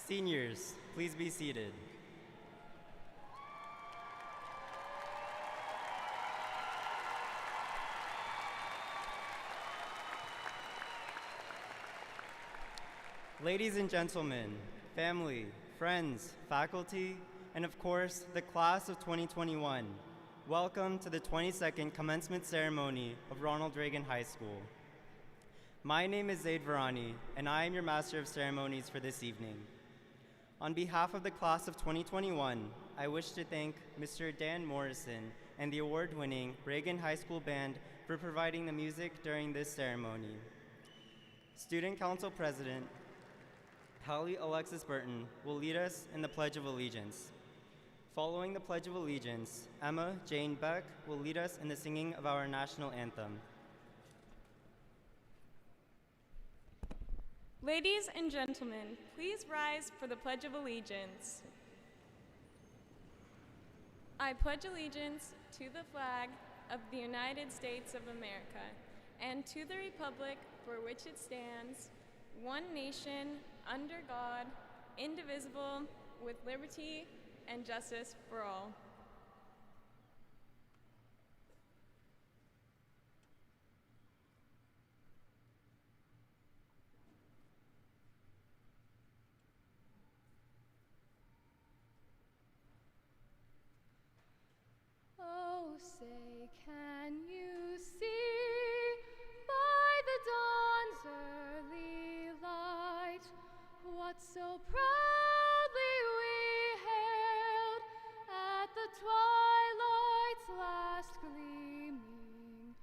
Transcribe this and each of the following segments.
Seniors, please be seated. Ladies and gentlemen, family, friends, faculty, and of course, the class of 2021, welcome to the 22nd commencement ceremony of Ronald Reagan High School. My name is Zaid Varani, and I am your Master of Ceremonies for this evening. On behalf of the class of 2021, I wish to thank Mr. Dan Morrison and the award-winning Reagan High School Band for providing the music during this ceremony. Student Council President Hallie Alexis Burton will lead us in the Pledge of Allegiance. Following the Pledge of Allegiance, Emma Jane Beck will lead us in the singing of our national anthem. Ladies and gentlemen, please rise for the Pledge of Allegiance. I pledge allegiance to the flag of the United States of America and to the republic for which it stands, one nation, under God, indivisible, with liberty and justice for all. Oh, say, can you see by the dawn's early light what so proudly we hailed at the twilight's last gleaming,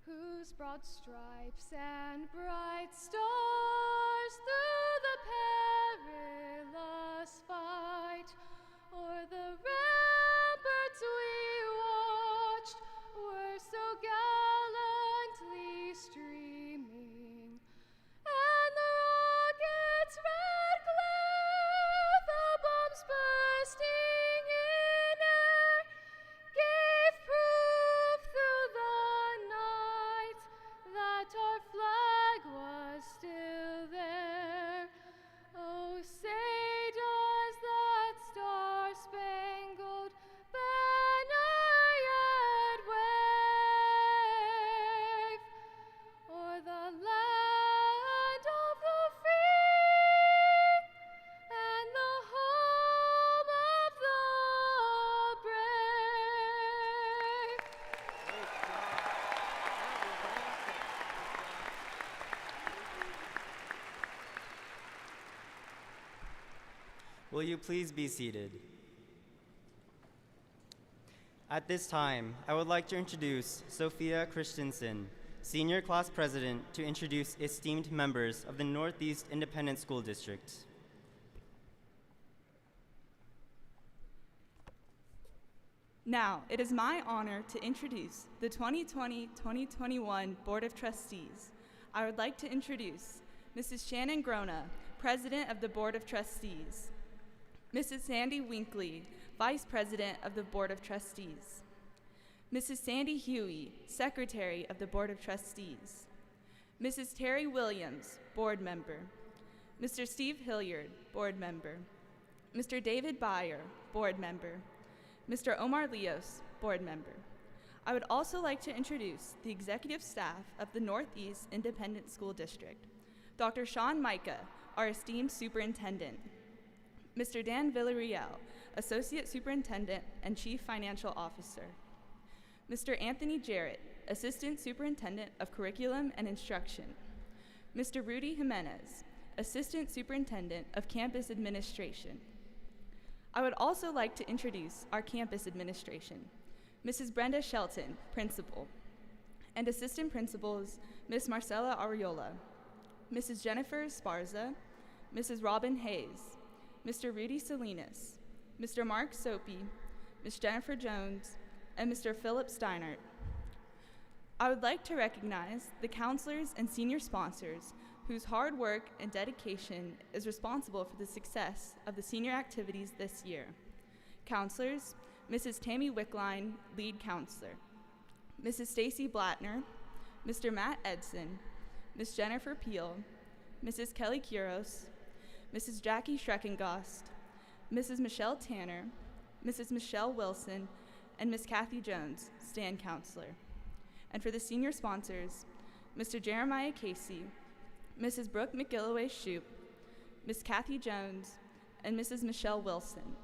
whose broad stripes and bright stars through the perilous fight o'er the ramparts we watched were so gallantly streaming, and the rocket's red glare, the bombs bursting in air, gave proof through the night that our flag was still there. Oh, say does that star-spangled banner yet wave o'er the land of the free and the home of the brave? Will you please be seated? At this time, I would like to introduce Sophia Christensen, Senior Class President, to introduce esteemed members of the Northeast Independent School District. Now, it is my honor to introduce the 2020-2021 Board of Trustees. I would like to introduce Mrs. Shannon Grona, President of the Board of Trustees, Mrs. Sandy Winkley, Vice President of the Board of Trustees, Mrs. Sandy Huey, Secretary of the Board of Trustees, Mrs. Terry Williams, Board Member, Mr. Steve Hilliard, Board Member, Mr. David Byer, Board Member, Mr. Omar Leos, Board Member. I would also like to introduce the executive staff of the Northeast Independent School District, Dr. Sean Micah, our esteemed superintendent, Mr. Dan Villarreal, Associate Superintendent and Chief Financial Officer, Mr. Anthony Jarrett, Assistant Superintendent of Curriculum and Instruction, Mr. Rudy Jimenez, Assistant Superintendent of Campus Administration. I would also like to introduce our campus administration, Mrs. Brenda Shelton, Principal, and Assistant Principals, Ms. Marcela Ariola, Mrs. Jennifer Esparza, Mrs. Robin Hayes, Mr. Rudy Salinas, Mr. Mark Soapy, Ms. Jennifer Jones, and Mr. Philip Steinert. I would like to recognize the counselors and senior sponsors whose hard work and dedication is responsible for the success of the senior activities this year. Counselors, Mrs. Tammy Wickline, Lead Counselor, Mrs. Stacy Blattner, Mr. Matt Edson, Ms. Jennifer Peel, Mrs. Kelly Kuros, Mrs. Jackie Schreckengost, Mrs. Michelle Tanner, Mrs. Michelle Wilson, and Miss Kathy Jones, stand counselor. And for the senior sponsors, Mr. Jeremiah Casey, Mrs. Brooke McGilloway-Shoup, Miss Kathy Jones, and Mrs. Michelle Wilson.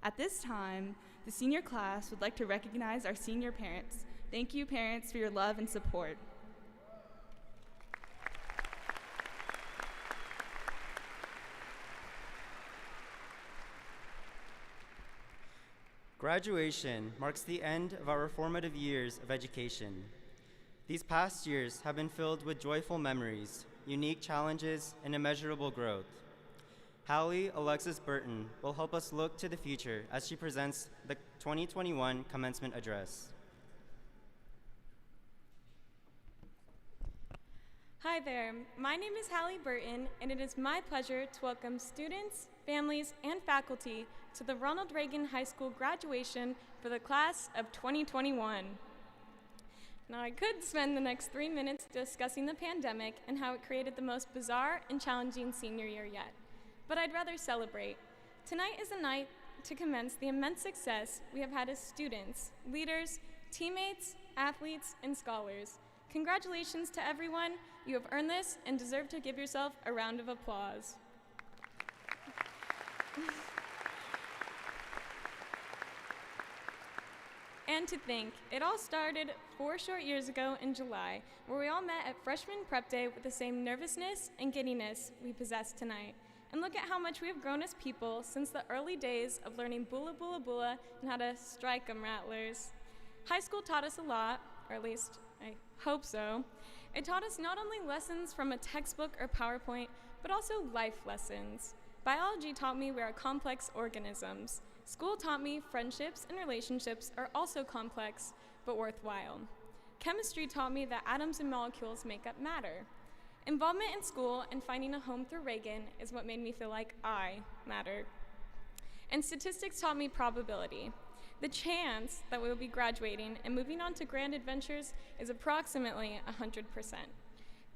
At this time, the senior class would like to recognize our senior parents. Thank you, parents, for your love and support. Graduation marks the end of our formative years of education. These past years have been filled with joyful memories, unique challenges, and immeasurable growth. Hallie Alexis Burton will help us look to the future as she presents the 2021 Commencement Address. Hi there, my name is Hallie Burton, and it is my pleasure to welcome students, families, and faculty to the Ronald Reagan High School graduation for the class of 2021. Now, I could spend the next 3 minutes discussing the pandemic and how it created the most bizarre and challenging senior year yet, but I'd rather celebrate. Tonight is a night to commence the immense success we have had as students, leaders, teammates, athletes, and scholars. Congratulations to everyone. You have earned this and deserve to give yourself a round of applause. And to think, it all started 4 short years ago in July, where we all met at freshman prep day with the same nervousness and giddiness we possess tonight. And look at how much we have grown as people since the early days of learning bula bula bula and how to strike 'em rattlers. High school taught us a lot, or at least I hope so. It taught us not only lessons from a textbook or PowerPoint, but also life lessons. Biology taught me we are complex organisms. School taught me friendships and relationships are also complex, but worthwhile. Chemistry taught me that atoms and molecules make up matter. Involvement in school and finding a home through Reagan is what made me feel like I matter. And statistics taught me probability. The chance that we will be graduating and moving on to grand adventures is approximately 100%.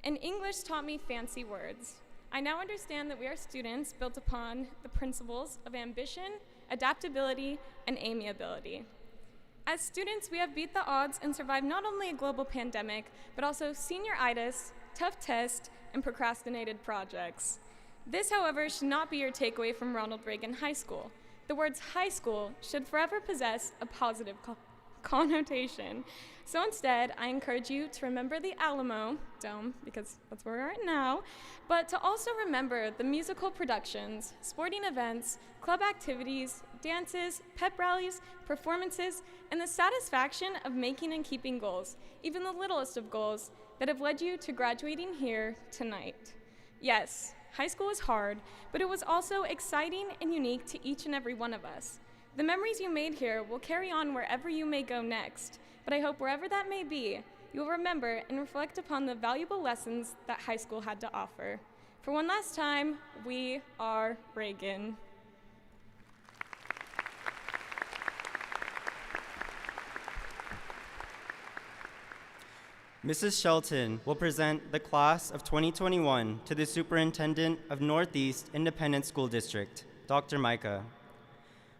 And English taught me fancy words. I now understand that we are students built upon the principles of ambition, adaptability, and amiability. As students, we have beat the odds and survived not only a global pandemic, but also senioritis, tough tests, and procrastinated projects. This, however, should not be your takeaway from Ronald Reagan High School. The words high school should forever possess a positive connotation. So instead, I encourage you to remember the Alamo Dome, because that's where we're at now, but to also remember the musical productions, sporting events, club activities, dances, pep rallies, performances, and the satisfaction of making and keeping goals, even the littlest of goals, that have led you to graduating here tonight. Yes, high school is hard, but it was also exciting and unique to each and every one of us. The memories you made here will carry on wherever you may go next, but I hope wherever that may be, you will remember and reflect upon the valuable lessons that high school had to offer. For one last time, we are Reagan. Mrs. Shelton will present the class of 2021 to the Superintendent of Northeast Independent School District, Dr. Micah.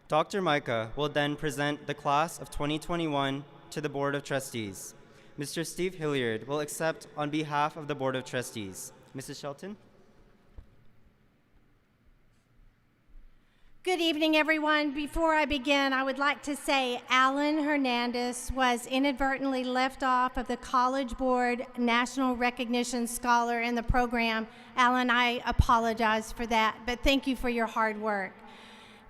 Dr. Micah will then present the class of 2021 to the Board of Trustees. Mr. Steve Hilliard will accept on behalf of the Board of Trustees. Mrs. Shelton? Good evening, everyone. Before I begin, I would like to say Alan Hernandez was inadvertently left off of the College Board National Recognition Scholar in the program. Alan, I apologize for that, but thank you for your hard work.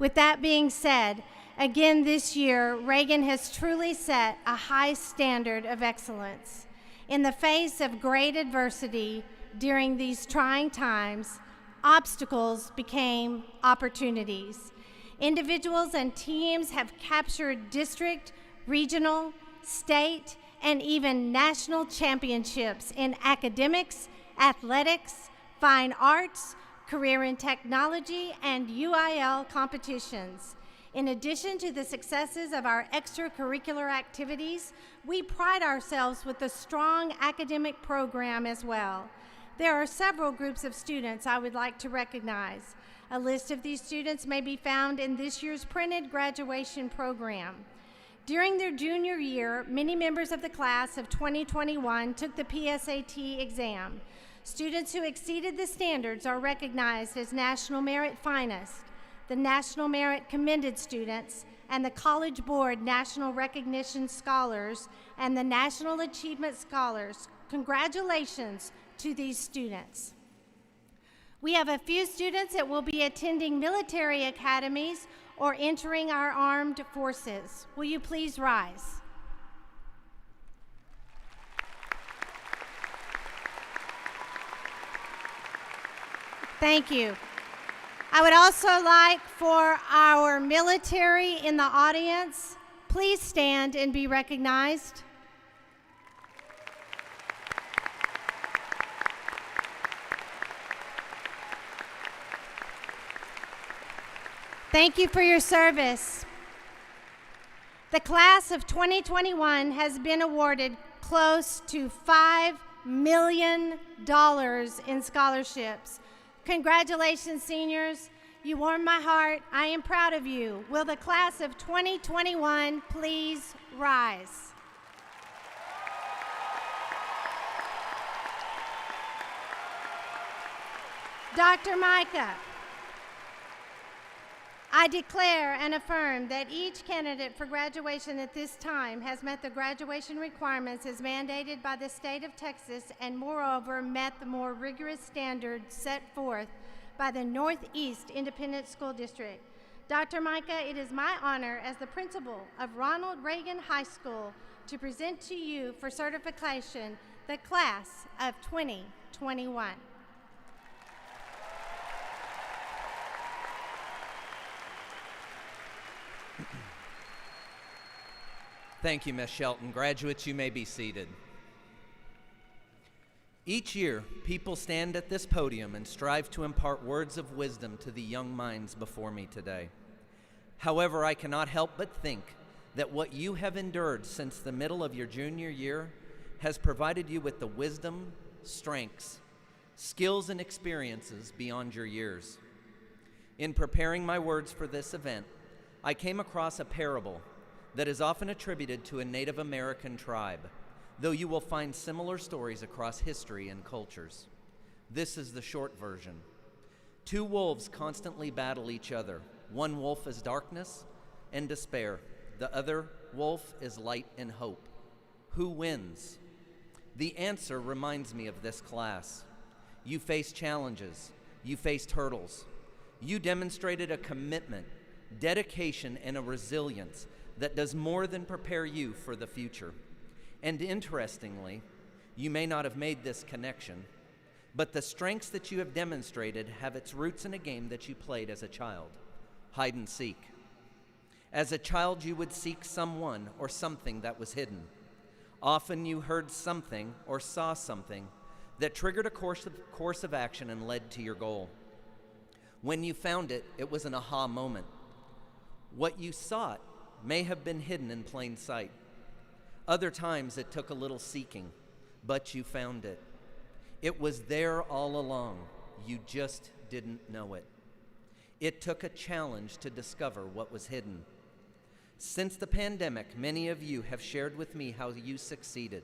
With that being said, again this year, Reagan has truly set a high standard of excellence. In the face of great adversity during these trying times, obstacles became opportunities. Individuals and teams have captured district, regional, state, and even national championships in academics, athletics, fine arts, career in technology, and UIL competitions. In addition to the successes of our extracurricular activities, we pride ourselves with a strong academic program as well. there are several groups of students I would like to recognize. A list of these students may be found in this year's printed graduation program. During their junior year, many members of the class of 2021 took the PSAT exam. Students who exceeded the standards are recognized as National Merit Finalists, the National Merit Commended Students, and the College Board National Recognition Scholars, and the National Achievement Scholars. Congratulations to these students. We have a few students that will be attending military academies or entering our armed forces. Will you please rise? Thank you. I would also like for our military in the audience, please stand and be recognized. Thank you for your service. The class of 2021 has been awarded close to $5 million in scholarships. Congratulations, seniors. You warm my heart. I am proud of you. Will the class of 2021 please rise? Dr. Micah, I declare and affirm that each candidate for graduation at this time has met the graduation requirements as mandated by the state of Texas and moreover met the more rigorous standards set forth by the Northeast Independent School District. Dr. Micah, it is my honor as the principal of Ronald Reagan High School to present to you for certification the class of 2021. Thank you, Ms. Shelton. Graduates, you may be seated. Each year, people stand at this podium and strive to impart words of wisdom to the young minds before me today. However, I cannot help but think that what you have endured since the middle of your junior year has provided you with the wisdom, strengths, skills, and experiences beyond your years. In preparing my words for this event, I came across a parable that is often attributed to a Native American tribe, though you will find similar stories across history and cultures. This is the short version. Two wolves constantly battle each other. One wolf is darkness and despair. The other wolf is light and hope. Who wins? The answer reminds me of this class. You faced challenges. You faced hurdles. You demonstrated a commitment, dedication, and a resilience that does more than prepare you for the future. And interestingly, you may not have made this connection, but the strengths that you have demonstrated have its roots in a game that you played as a child, hide and seek. As a child, you would seek someone or something that was hidden. Often you heard something or saw something that triggered a course of action and led to your goal. When you found it, it was an aha moment. What you sought may have been hidden in plain sight. Other times it took a little seeking, but you found it. It was there all along. You just didn't know it. It took a challenge to discover what was hidden. Since the pandemic, many of you have shared with me how you succeeded,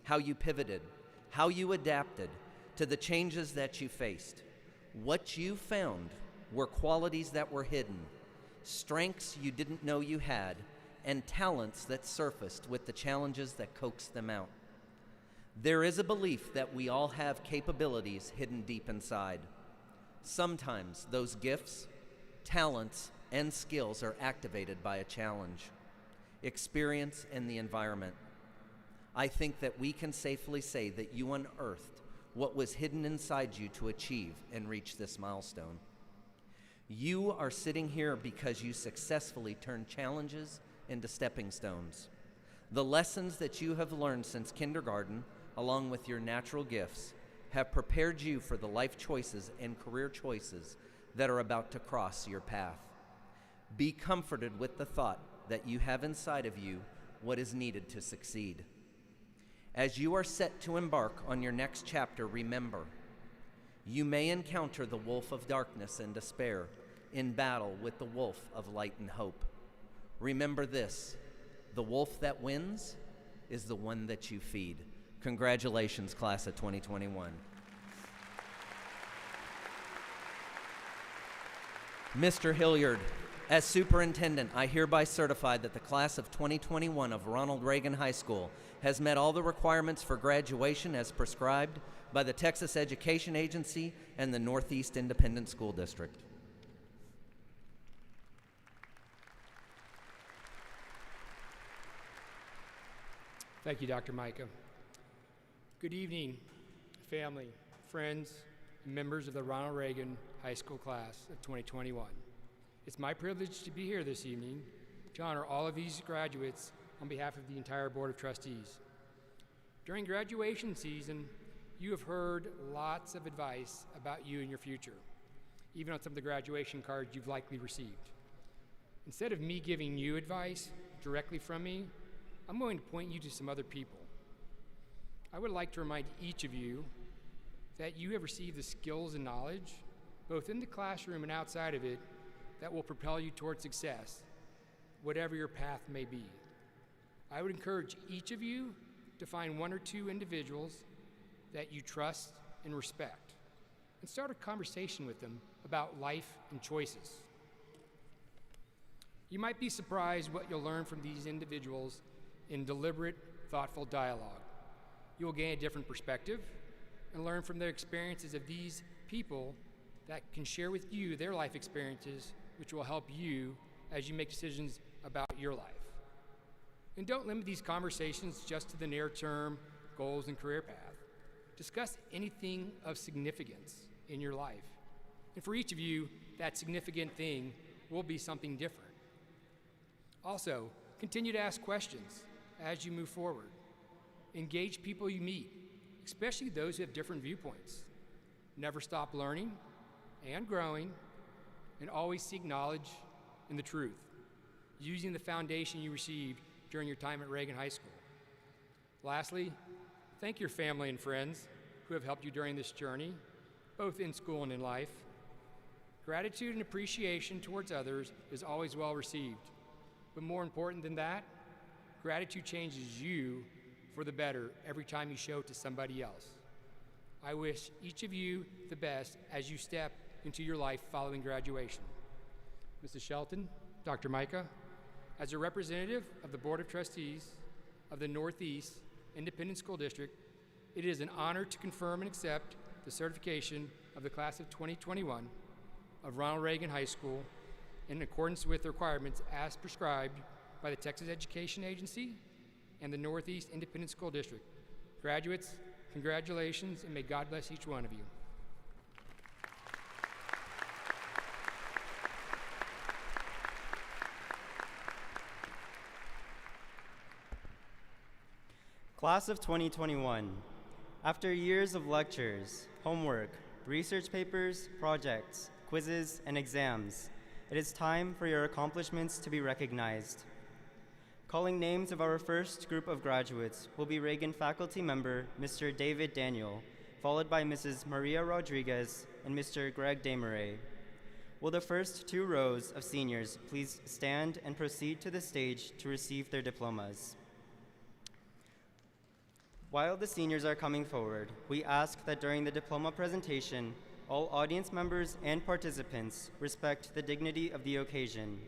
how you pivoted, how you adapted to the changes that you faced. What you found were qualities that were hidden, strengths you didn't know you had, and talents that surfaced with the challenges that coaxed them out. There is a belief that we all have capabilities hidden deep inside. Sometimes those gifts, talents, and skills are activated by a challenge, experience, and the environment. I think that we can safely say that you unearthed what was hidden inside you to achieve and reach this milestone. You are sitting here because you successfully turned challenges into stepping stones. The lessons that you have learned since kindergarten, along with your natural gifts, have prepared you for the life choices and career choices that are about to cross your path. Be comforted with the thought that you have inside of you what is needed to succeed. As you are set to embark on your next chapter, remember, You may encounter the wolf of darkness and despair in battle with the wolf of light and hope. Remember this: the wolf that wins is the one that you feed. Congratulations, class of 2021. Mr. Hilliard, as superintendent, I hereby certify that the class of 2021 of Ronald Reagan High School has met all the requirements for graduation as prescribed by the Texas Education Agency and the Northeast Independent School District. Thank you, Dr. Micah. Good evening, family, friends, and members of the Ronald Reagan High School class of 2021. It's my privilege to be here this evening to honor all of these graduates on behalf of the entire Board of Trustees. During graduation season, you have heard lots of advice about you and your future, even on some of the graduation cards you've likely received. Instead of me giving you advice directly from me, I'm going to point you to some other people. I would like to remind each of you that you have received the skills and knowledge, both in the classroom and outside of it, that will propel you toward success, whatever your path may be. I would encourage each of you to find one or two individuals that you trust and respect, and start a conversation with them about life and choices. You might be surprised what you'll learn from these individuals in deliberate, thoughtful dialogue. You will gain a different perspective and learn from their experiences of these people that can share with you their life experiences, which will help you as you make decisions about your life. And don't limit these conversations just to the near-term goals and career path. Discuss anything of significance in your life. And for each of you, that significant thing will be something different. Also, continue to ask questions as you move forward. Engage people you meet, especially those who have different viewpoints. Never stop learning and growing, and always seek knowledge and the truth, using the foundation you received during your time at Reagan High School. Lastly, thank your family and friends who have helped you during this journey, both in school and in life. Gratitude and appreciation towards others is always well received, but more important than that, gratitude changes you for the better every time you show it to somebody else. I wish each of you the best as you step into your life following graduation. Mrs. Shelton, Dr. Micah, as a representative of the Board of Trustees of the Northeast Independent School District, it is an honor to confirm and accept the certification of the class of 2021 of Ronald Reagan High School in accordance with the requirements as prescribed by the Texas Education Agency and the Northeast Independent School District. Graduates, congratulations, and may God bless each one of you. Class of 2021, after years of lectures, homework, research papers, projects, quizzes, and exams, it is time for your accomplishments to be recognized. Calling names of our first group of graduates will be Reagan faculty member Mr. David Daniel, followed by Mrs. Maria Rodriguez and Mr. Greg Desmarais. Will the first two rows of seniors please stand and proceed to the stage to receive their diplomas? While the seniors are coming forward, we ask that during the diploma presentation, all audience members and participants respect the dignity of the occasion.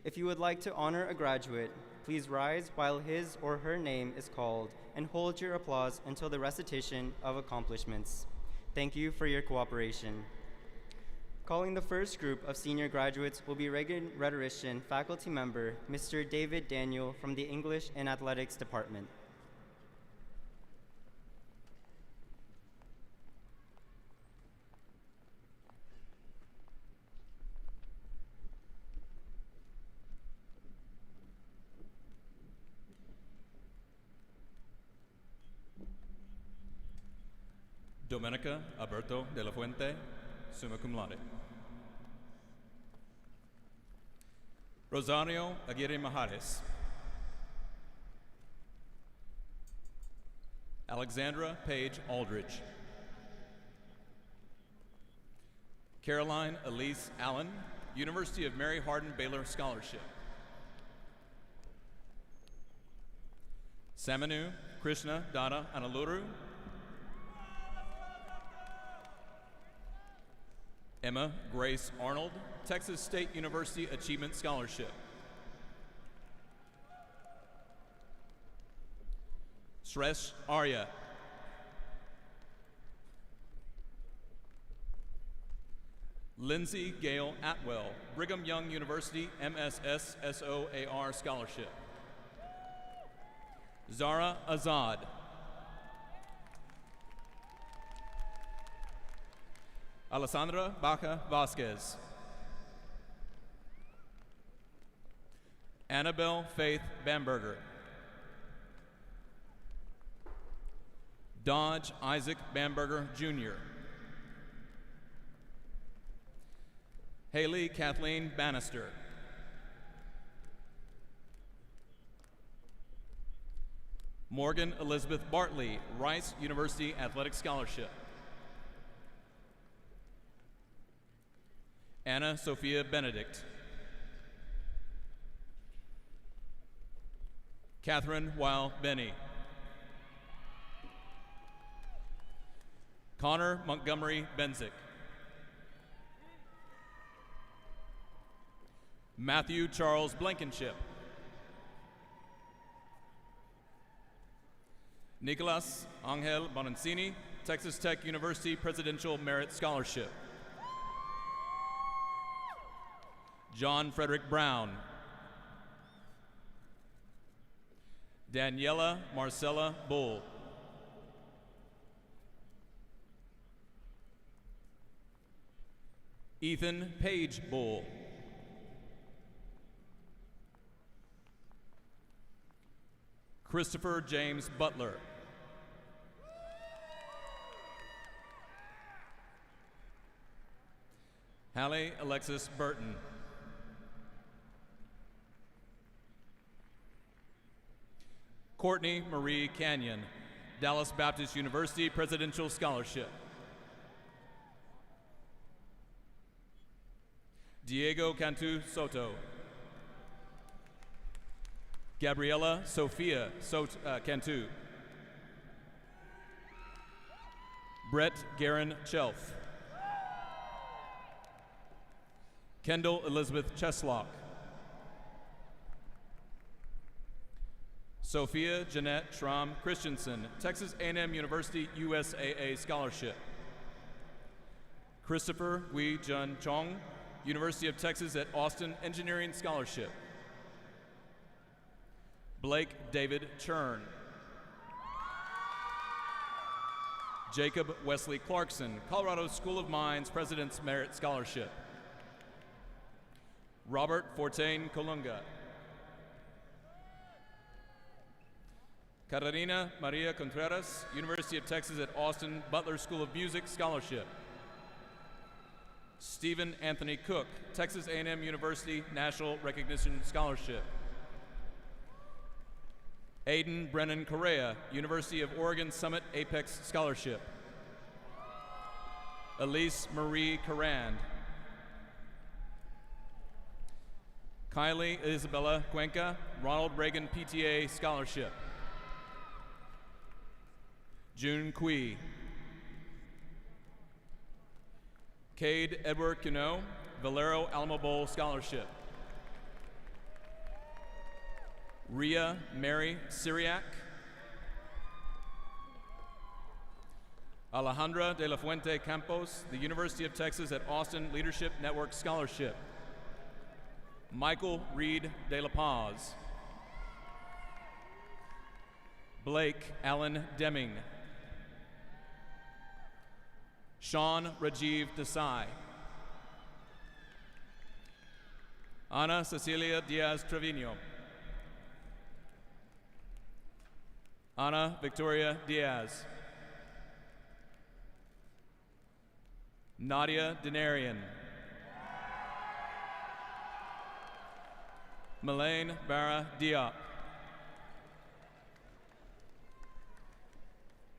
If you would like to honor a graduate, please rise while his or her name is called and hold your applause until the recitation of accomplishments. Thank you for your cooperation. Calling the first group of senior graduates will be Reagan rhetorician faculty member Mr. David Daniel from the English and Athletics Department. Domenica Alberto de la Fuente, summa cum laude. Rosario Aguirre Majares. Alexandra Page Aldridge. Caroline Elise Allen, University of Mary Hardin Baylor Scholarship. Samanu Krishna Dada Analuru. Emma Grace Arnold, Texas State University Achievement Scholarship. Sresh Arya. Lindsay Gale Atwell, Brigham Young University MSS SOAR Scholarship. Zara Azad. Alessandra Baca Vasquez. Annabelle Faith Bamberger. Dodge Isaac Bamberger, Jr. Haley Kathleen Bannister. Morgan Elizabeth Bartley, Rice University Athletic Scholarship. Anna Sophia Benedict. Catherine Weil Benny. Connor Montgomery Benzick. Matthew Charles Blankenship. Nicolas Angel Bonancini, Texas Tech University Presidential Merit Scholarship. John Frederick Brown. Daniela Marcella Bull. Ethan Page Bull. Christopher James Butler. Hallie Alexis Burton. Courtney Marie Canyon, Dallas Baptist University Presidential Scholarship. Diego Cantu Soto. Gabriela Sophia Cantu. Brett Guerin Chelf. Kendall Elizabeth Cheslock. Sophia Jeanette Schramm Christensen, Texas A&M University USAA Scholarship. Christopher Gui Jun Chong, University of Texas at Austin Engineering Scholarship. Blake David Churn. Jacob Wesley Clarkson, Colorado School of Mines President's Merit Scholarship. Robert Fortain Colunga. Carolina Maria Contreras, University of Texas at Austin Butler School of Music Scholarship. Stephen Anthony Cook, Texas A&M University National Recognition Scholarship. Aiden Brennan Correa, University of Oregon Summit Apex Scholarship. Elise Marie Carand. Kylie Isabella Cuenca, Ronald Reagan PTA Scholarship. June Kui. Cade Edward Cano, Valero Alamo Bowl Scholarship. Rhea Mary Syriac. Alejandra de la Fuente Campos, the University of Texas at Austin Leadership Network Scholarship. Michael Reed de la Paz. Blake Allen Deming. Sean Rajiv Desai. Ana Cecilia Diaz Trevino. Ana Victoria Diaz. Nadia Denarian. Melaine Barra Diop.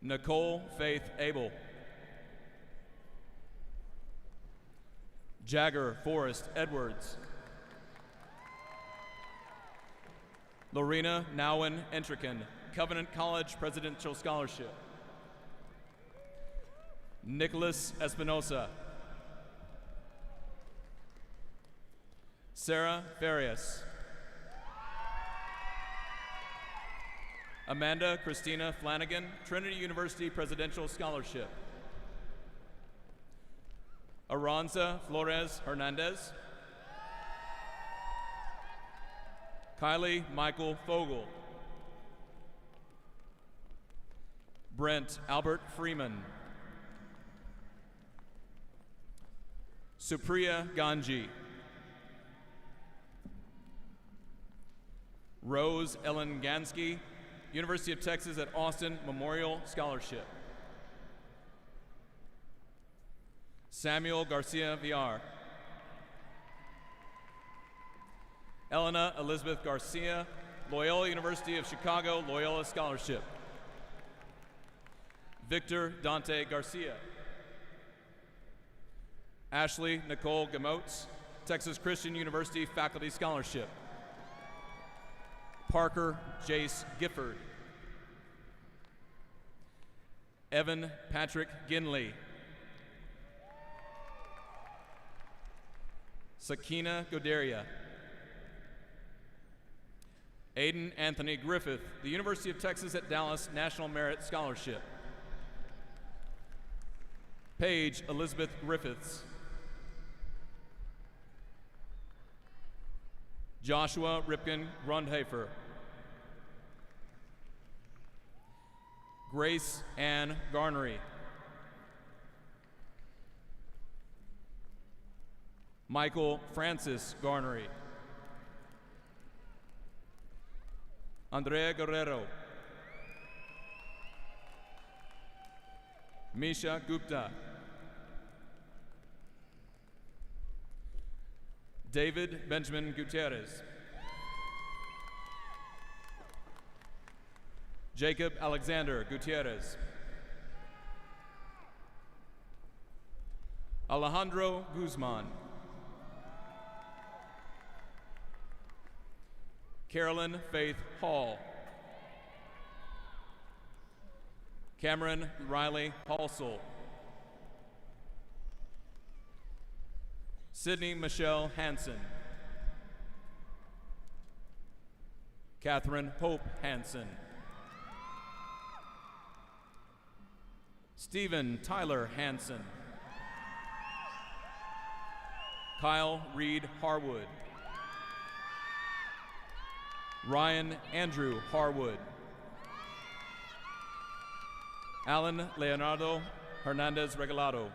Nicole Faith Abel. Jagger Forrest Edwards. Lorena Nowen Entrican, Covenant College Presidential Scholarship. Nicholas Espinosa. Sarah Farias. Amanda Christina Flanagan, Trinity University Presidential Scholarship. Aranza Flores Hernandez. Kylie Michael Fogel. Brent Albert Freeman. Supriya Ganji. Rose Ellen Gansky, University of Texas at Austin Memorial Scholarship. Samuel Garcia Villar. Elena Elizabeth Garcia, Loyola University of Chicago Loyola Scholarship. Victor Dante Garcia. Ashley Nicole Gamotes, Texas Christian University Faculty Scholarship. Parker Jace Gifford. Evan Patrick Ginley. Sakina Goderia. Aiden Anthony Griffith, the University of Texas at Dallas National Merit Scholarship. Paige Elizabeth Griffiths. Joshua Ripken Grundhafer. Grace Ann Garnery. Michael Francis Garnery. Andrea Guerrero. Misha Gupta. David Benjamin Gutierrez. Jacob Alexander Gutierrez. Alejandro Guzman. Carolyn Faith Hall. Cameron Riley Halsell. Sydney Michelle Hansen. Catherine Hope Hansen. Stephen Tyler Hansen. Kyle Reed Harwood. Ryan Andrew Harwood. Alan Leonardo Hernandez Regalado.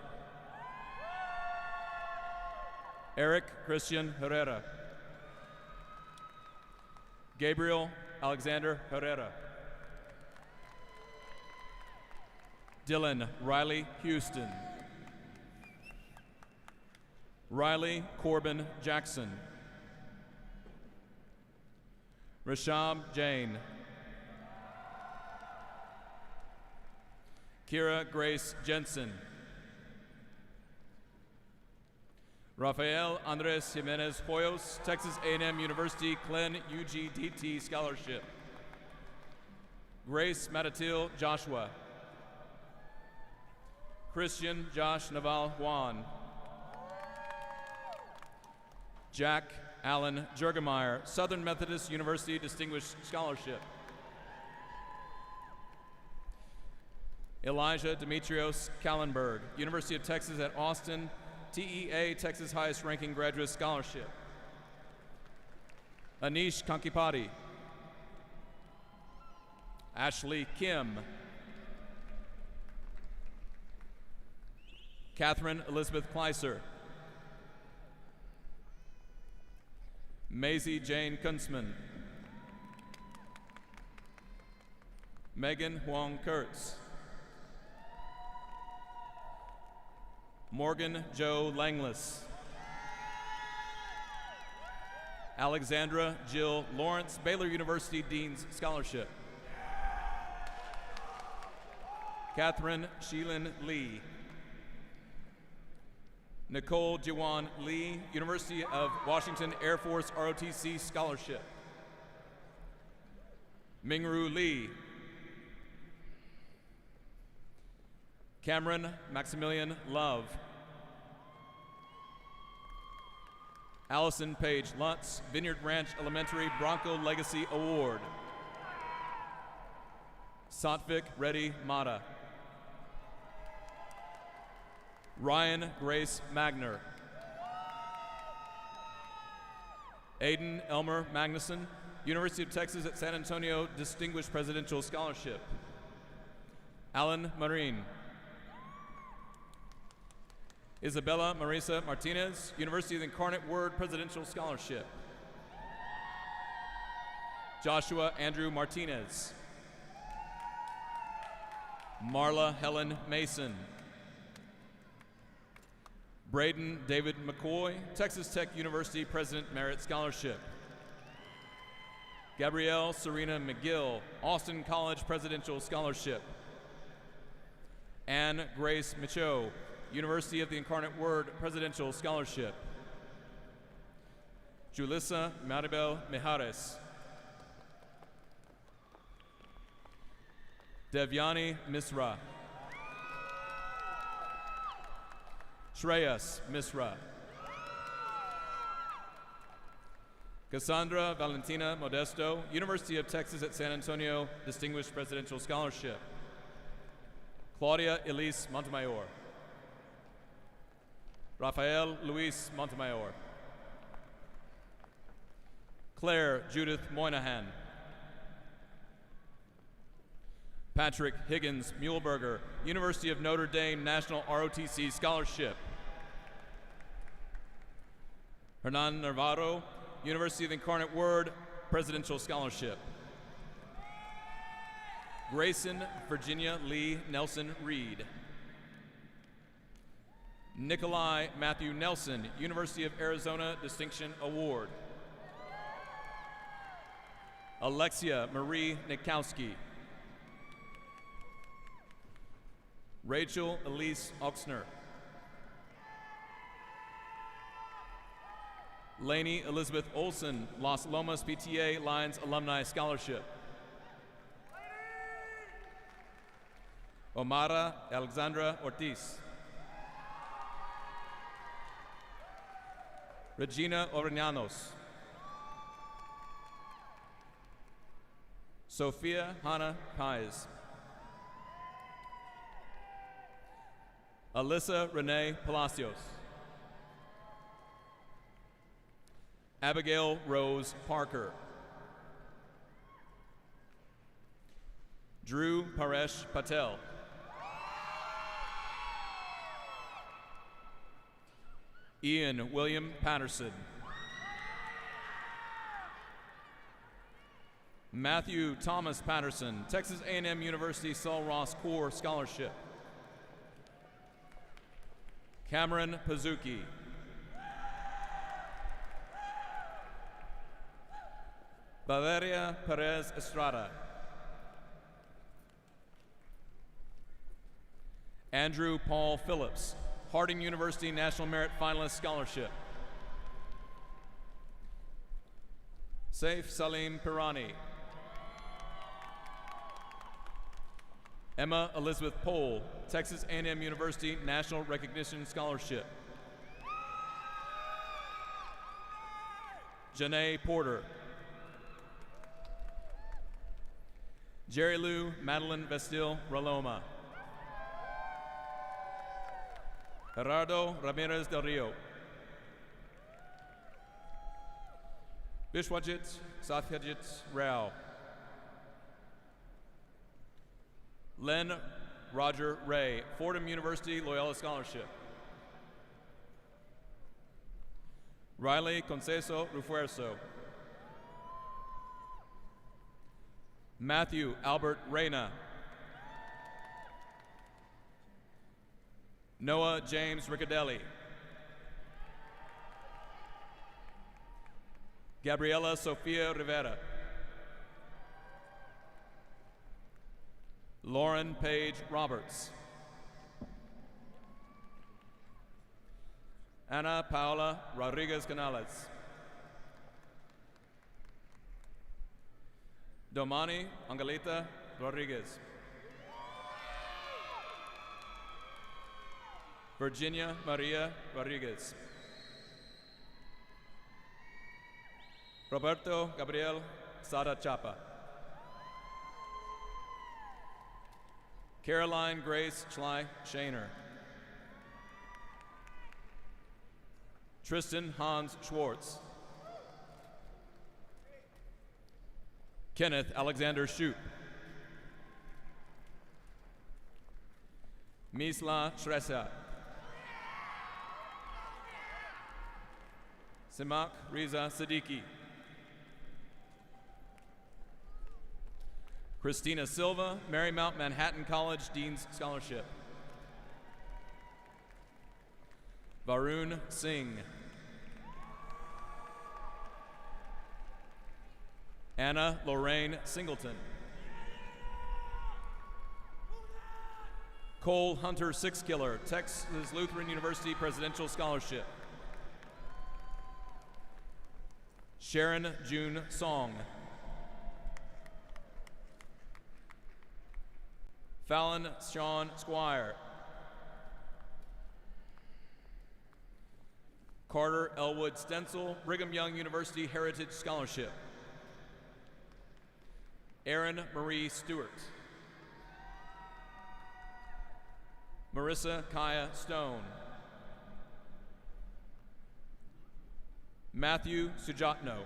Eric Christian Herrera. Gabriel Alexander Herrera. Dylan Riley Houston. Riley Corbin Jackson. Rashab Jain. Kira Grace Jensen. Rafael Andres Jimenez Hoyos, Texas A&M University Glenn UGDT Scholarship. Grace Matatil Joshua. Christian Josh Naval Juan. Jack Allen Jurgemeyer, Southern Methodist University Distinguished Scholarship. Elijah Demetrios Kallenberg, University of Texas at Austin, TEA Texas Highest Ranking Graduate Scholarship. Anish Kankipati. Ashley Kim. Catherine Elizabeth Kleiser. Maisie Jane Kunzman. Megan Huang Kurtz. Morgan Joe Langless. Alexandra Jill Lawrence, Baylor University Dean's Scholarship. Catherine Sheelin Lee. Nicole Jiwan Lee, University of Washington Air Force ROTC Scholarship. Mingru Lee. Cameron Maximilian Love. Allison Page Lutz, Vineyard Ranch Elementary Bronco Legacy Award. Satvik Reddy Mata. Ryan Grace Magner. Aiden Elmer Magnuson, University of Texas at San Antonio Distinguished Presidential Scholarship. Alan Marine. Isabella Marisa Martinez, University of the Incarnate Word Presidential Scholarship. Joshua Andrew Martinez. Marla Helen Mason. Braden David McCoy, Texas Tech University President Merit Scholarship. Gabrielle Serena McGill, Austin College Presidential Scholarship. Anne Grace Michaud, University of the Incarnate Word Presidential Scholarship. Julissa Maribel Mijares. Devyani Misra. Shreyas Misra. Cassandra Valentina Modesto, University of Texas at San Antonio Distinguished Presidential Scholarship. Claudia Elise Montemayor. Rafael Luis Montemayor. Claire Judith Moynihan. Patrick Higgins Muehlberger, University of Notre Dame National ROTC Scholarship. Hernan Navarro, University of the Incarnate Word Presidential Scholarship. Grayson Virginia Lee Nelson Reed. Nikolai Matthew Nelson, University of Arizona Distinction Award. Alexia Marie Nikowski. Rachel Elise Oxner. Lainey Elizabeth Olson, Los Lomas PTA Lions Alumni Scholarship. Omara Alexandra Ortiz. Regina Orellananos. Sophia Hannah Pies. Alyssa Renee Palacios. Abigail Rose Parker. Drew Paresh Patel. Ian William Patterson. Matthew Thomas Patterson, Texas A&M University Sul Ross Core Scholarship. Cameron Pazuki. Valeria Perez Estrada. Andrew Paul Phillips, Harding University National Merit Finalist Scholarship. Saif Salim Pirani. Emma Elizabeth Pohl, Texas A&M University National Recognition Scholarship. Janae Porter. Jerry Lou Madeline Vestil Raloma. Gerardo Ramirez del Rio. Vishwajit Satyajit Rao. Len Roger Ray, Fordham University Loyola Scholarship. Riley Conceso Rufuerzo. Matthew Albert Reyna. Noah James Riccadelli. Gabriela Sofia Rivera. Lauren Page Roberts. Ana Paula Rodriguez Canales. Domani Angelita Rodriguez. Virginia Maria Rodriguez. Roberto Gabriel Sada Chapa. Caroline Grace Schley Shaner. Tristan Hans Schwartz. Kenneth Alexander Shoup. Misla Shresa. Simak Riza Siddiqui. Christina Silva, Marymount Manhattan College Dean's Scholarship. Varun Singh. Anna Lorraine Singleton. Cole Hunter Sixkiller, Texas Lutheran University Presidential Scholarship. Sharon June Song. Fallon Sean Squire. Carter Elwood Stencil, Brigham Young University Heritage Scholarship. Erin Marie Stewart. Marissa Kaya Stone. Matthew Sujatno.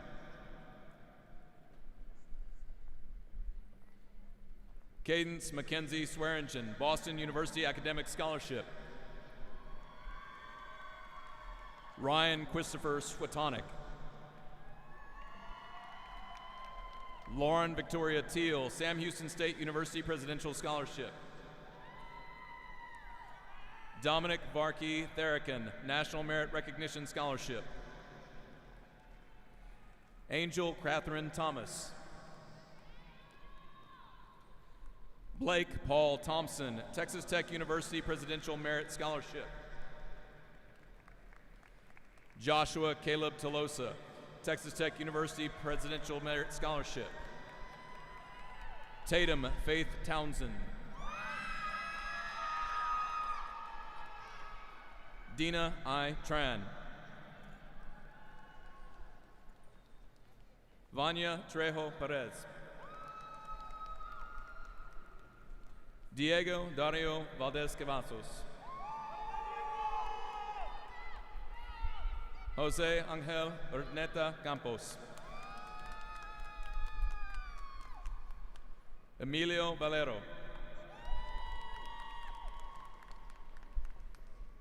Cadence Mackenzie Swearingen, Boston University Academic Scholarship. Ryan Christopher Swatonic. Lauren Victoria Teal, Sam Houston State University Presidential Scholarship. Dominic Varkey Therikin, National Merit Recognition Scholarship. Angel Catherine Thomas. Blake Paul Thompson, Texas Tech University Presidential Merit Scholarship. Joshua Caleb Tolosa, Texas Tech University Presidential Merit Scholarship. Tatum Faith Townsend. Dina I. Tran. Vanya Trejo Perez. Diego Dario Valdez Cavazos. Jose Angel Erneta Campos. Emilio Valero.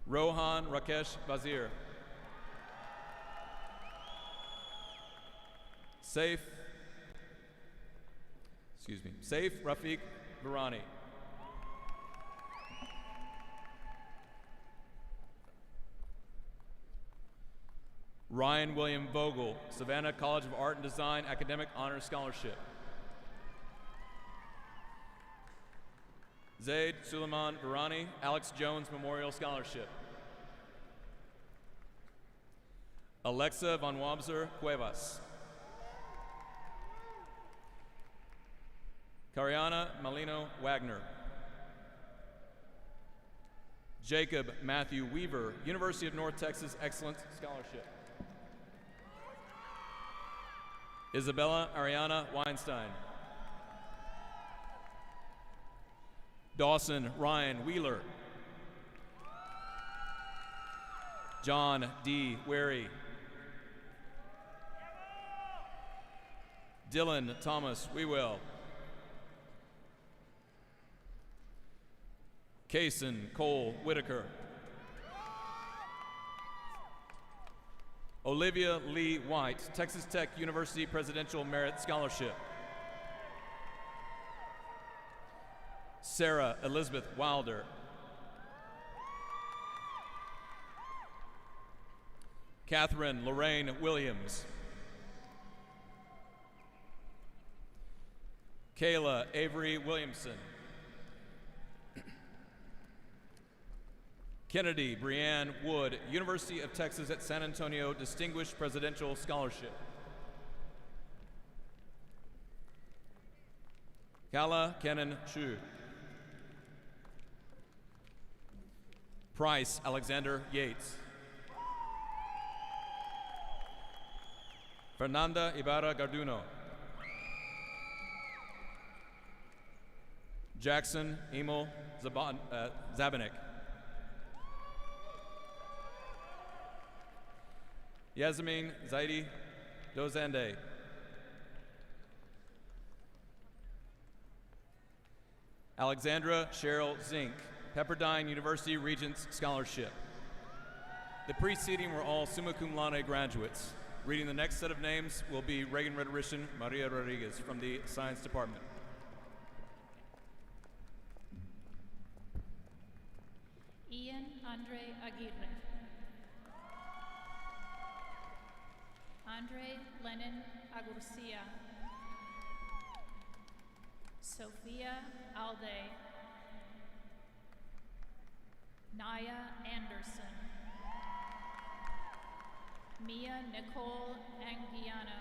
Rohan Rakesh Vazir. Saif Rafiq Virani. Ryan William Vogel, Savannah College of Art and Design Academic Honor Scholarship. Zaid Suleiman Virani, Alex Jones Memorial Scholarship. Alexa Van Wabser Cuevas. Cariana Malino Wagner. Jacob Matthew Weaver, University of North Texas Excellence Scholarship. Isabella Ariana Weinstein. Dawson Ryan Wheeler. John D. Wary. Dylan Thomas Wewell. Kaysen Cole Whitaker. Olivia Lee White, Texas Tech University Presidential Merit Scholarship. Sarah Elizabeth Wilder. Catherine Lorraine Williams. Kayla Avery Williamson. Kennedy Brianne Wood, University of Texas at San Antonio, Distinguished Presidential Scholarship. Kala Kenan Shu. Price Alexander Yates. Fernanda Ibarra Garduno. Jackson Emil Zabanik. Yasmin Zaidi Dozande. Alexandra Cheryl Zink, Pepperdine University Regents Scholarship. The preceding were all summa cum laude graduates. Reading the next set of names will be Reagan rhetorician Maria Rodriguez from the Science Department. Ian Andre Aguirre. Andre Lenin Agurcia. Sophia Alde. Naya Anderson. Mia Nicole Anguiano.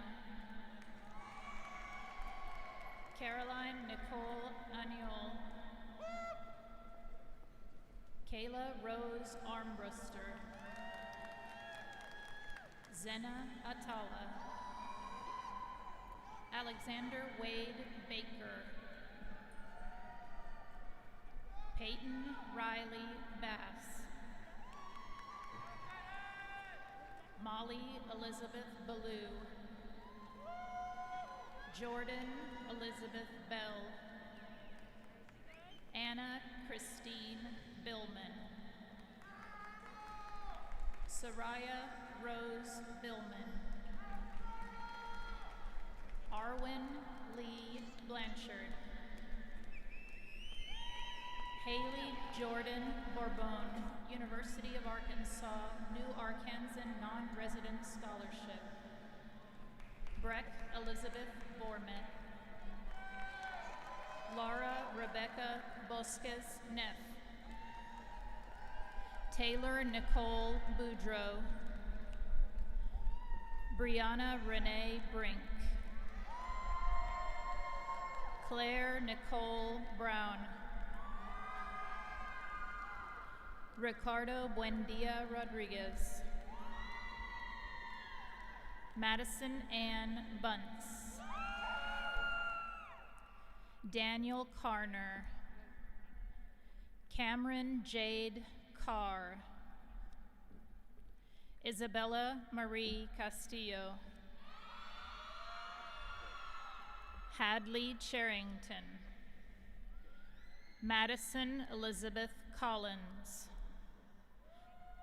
Caroline Nicole Aniol. Kayla Rose Armbruster. Zena Atala. Alexander Wade Baker. Peyton Riley Bass. Molly Elizabeth Ballou. Jordan Elizabeth Bell. Anna Christine Billman. Soraya Rose Billman. Arwen Lee Blanchard. Haley Jordan Bourbon, University of Arkansas, New Arkansan Non-Resident Scholarship. Breck Elizabeth Bormet. Laura Rebecca Bosques Neff. Taylor Nicole Boudreau. Brianna Renee Brink. Claire Nicole Brown. Ricardo Buendia Rodriguez. Madison Ann Bunce. Daniel Carner. Cameron Jade Carr. Isabella Marie Castillo. Hadley Charrington. Madison Elizabeth Collins.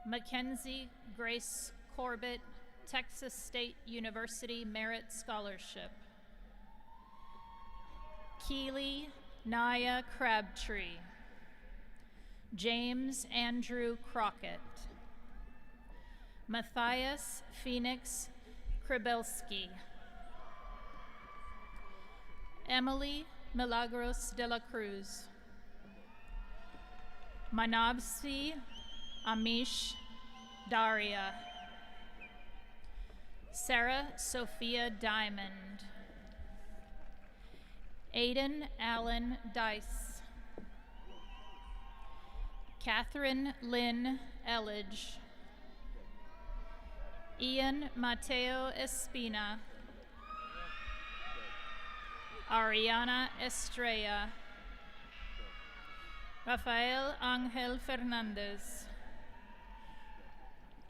Mackenzie Grace Corbett, Texas State University Merit Scholarship. Keely Naya Crabtree. James Andrew Crockett. Matthias Phoenix Krybelski. Emily Milagros de la Cruz. Manabsi Amish Daria. Sarah Sophia Diamond. Aiden Allen Dice. Catherine Lynn Elledge. Ian Mateo Espina. Ariana Estrella. Rafael Angel Fernandez.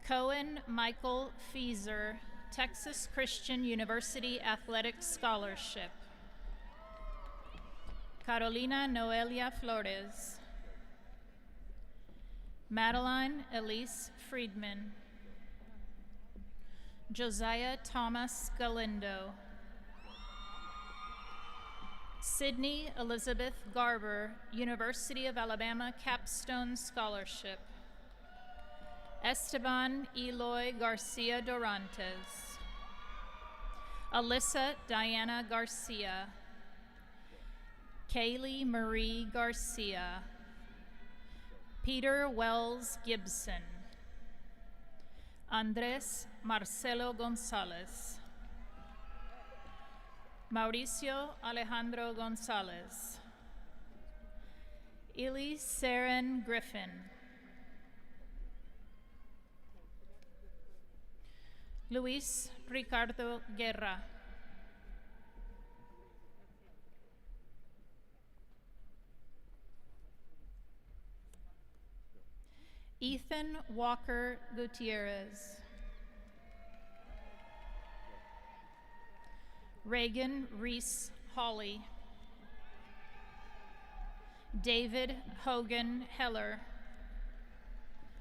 Cohen Michael Fieser, Texas Christian University Athletic Scholarship. Carolina Noelia Flores. Madeline Elise Friedman. Josiah Thomas Galindo. Sydney Elizabeth Garber, University of Alabama Capstone Scholarship. Esteban Eloy Garcia Dorantes. Alyssa Diana Garcia. Kaylee Marie Garcia. Peter Wells Gibson, Andres Marcelo Gonzalez, Mauricio Alejandro Gonzalez, Ili Saren Griffin, Luis Ricardo Guerra, Ethan Walker Gutierrez, Reagan Reese Hawley, David Hogan Heller,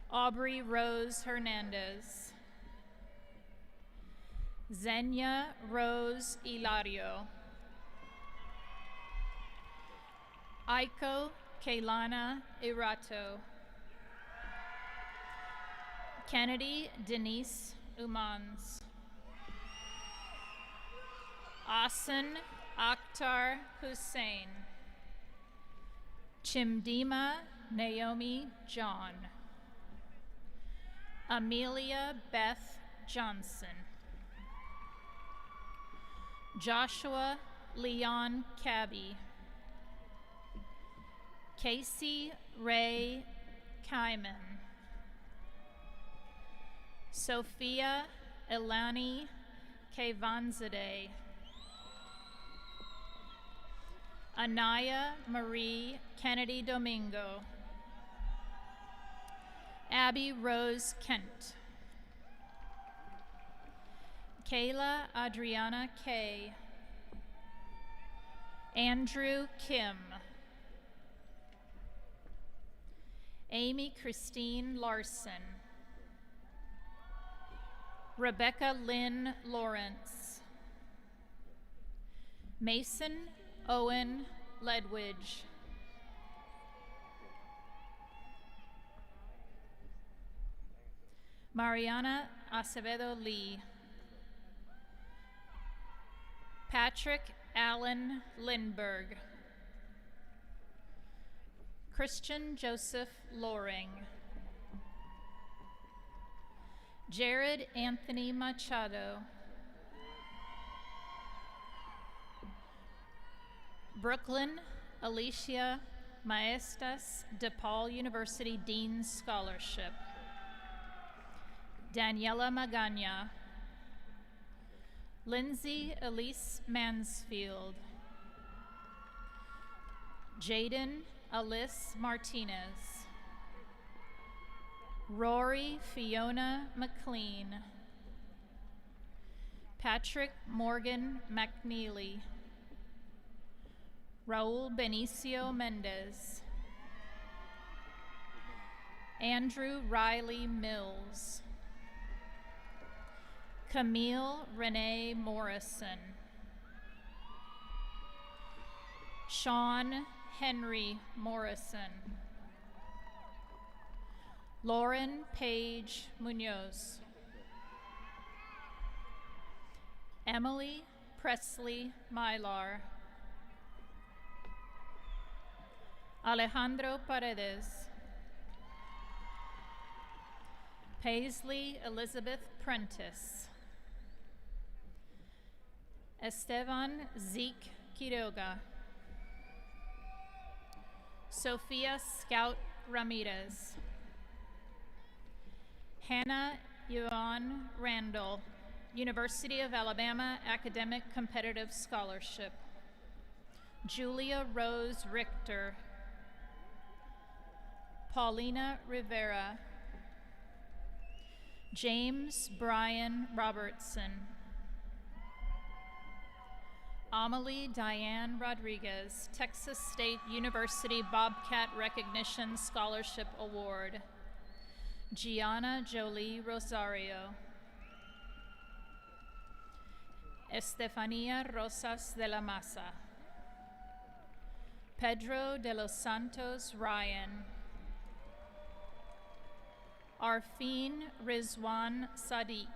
Aubrey Rose Hernandez, Xenia Rose Ilario, Aiko Kaylana Irato, Kennedy Denise Umans, Asan Akhtar Hussein, Chimdima Naomi John, Amelia Beth Johnson, Joshua Leon Cabby, Casey Ray Kyman, Sophia Elani Kevanzadeh, Anaya Marie Kennedy Domingo, Abby Rose Kent, Kayla Adriana Kay, Andrew Kim, Amy Christine Larson, Rebecca Lynn Lawrence, Mason Owen Ledwidge, Mariana Acevedo Lee, Patrick Allen Lindberg, Christian Joseph Loring, Jared Anthony Machado, Brooklyn Alicia Maestas DePaul University Dean's Scholarship, Daniela Magana, Lindsay Elise Mansfield, Jaden Alice Martinez, Rory Fiona McLean, Patrick Morgan McNeely, Raul Benicio Mendez, Andrew Riley Mills, Camille Renee Morrison, Sean Henry Morrison, Lauren Page Munoz, Emily Presley Mylar, Alejandro Paredes, Paisley Elizabeth Prentice, Esteban Zeke Quiroga, Sophia Scout Ramirez, Hannah Yvonne Randall, University of Alabama Academic Competitive Scholarship, Julia Rose Richter, Paulina Rivera, James Brian Robertson, Amelie Diane Rodriguez, Texas State University Bobcat Recognition Scholarship Award, Gianna Jolie Rosario, Estefania Rosas de la Maza, Pedro de los Santos Ryan, Arfin Rizwan Sadiq,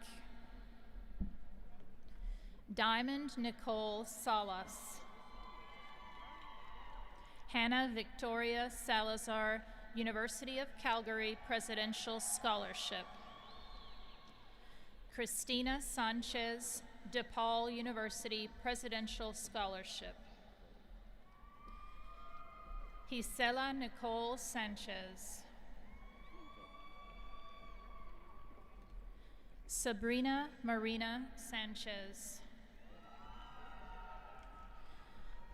Diamond Nicole Salas, Hannah Victoria Salazar University of Calgary Presidential Scholarship. Christina Sanchez, DePaul University Presidential Scholarship. Gisela Nicole Sanchez. Sabrina Marina Sanchez.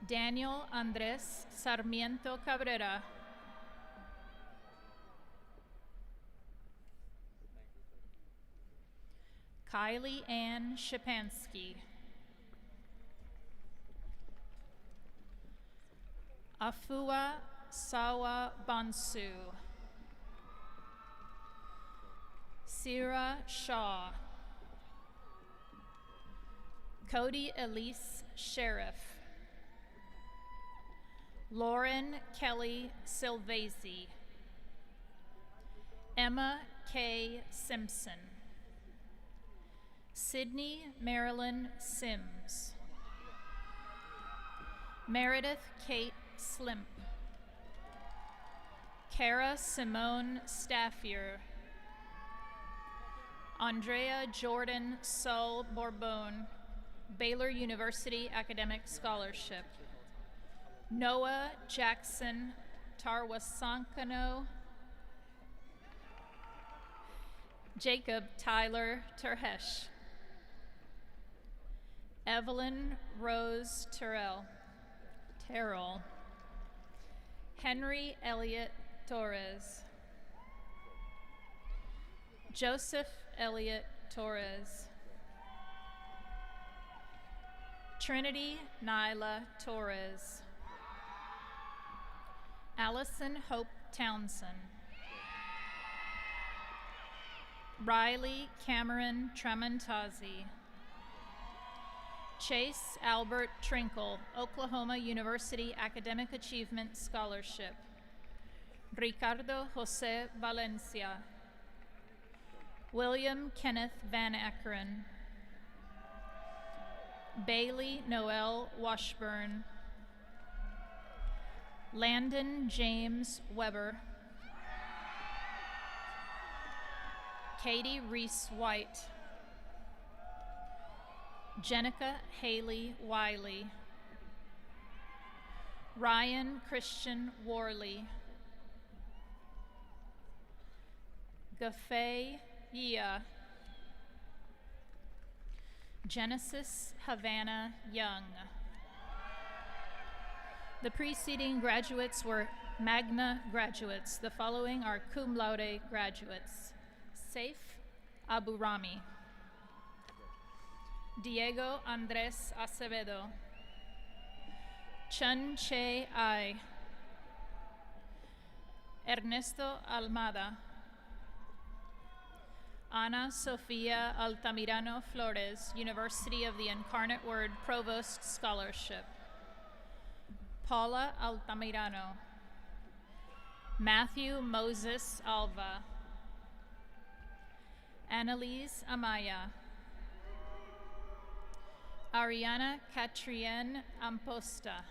Daniel Andres Sarmiento Cabrera. Kylie Ann Shapansky. Afua Sawa Bansu. Sira Shaw. Cody Elise Sheriff. Lauren Kelly Silvasi. Emma K. Simpson. Sydney Marilyn Sims. Meredith Kate Slimp. Kara Simone Staffier. Andrea Jordan Sull Bourbon, Baylor University Academic Scholarship. Noah Jackson Tarwasankano. Jacob Tyler Terhesh. Evelyn Rose Terrell. Henry Elliott Torres. Joseph Elliott Torres. Trinity Nyla Torres. Allison Hope Townsend. Riley Cameron Tramontazzi. Chase Albert Trinkle, Oklahoma University Academic Achievement Scholarship. Ricardo Jose Valencia. William Kenneth Van Akkeren. Bailey Noel Washburn. Landon James Weber. Katie Reese White. Jenica Haley Wiley. Ryan Christian Worley. Gafay Yia. Genesis Havana Young. The preceding graduates were magna graduates. The following are cum laude graduates. Saif Aburami. Diego Andres Acevedo. Chun Che Ai. Ernesto Almada. Ana Sofia Altamirano Flores, University of the Incarnate Word Provost Scholarship. Paula Altamirano. Matthew Moses Alva. Annalise Amaya. Ariana Catrienne Amposta.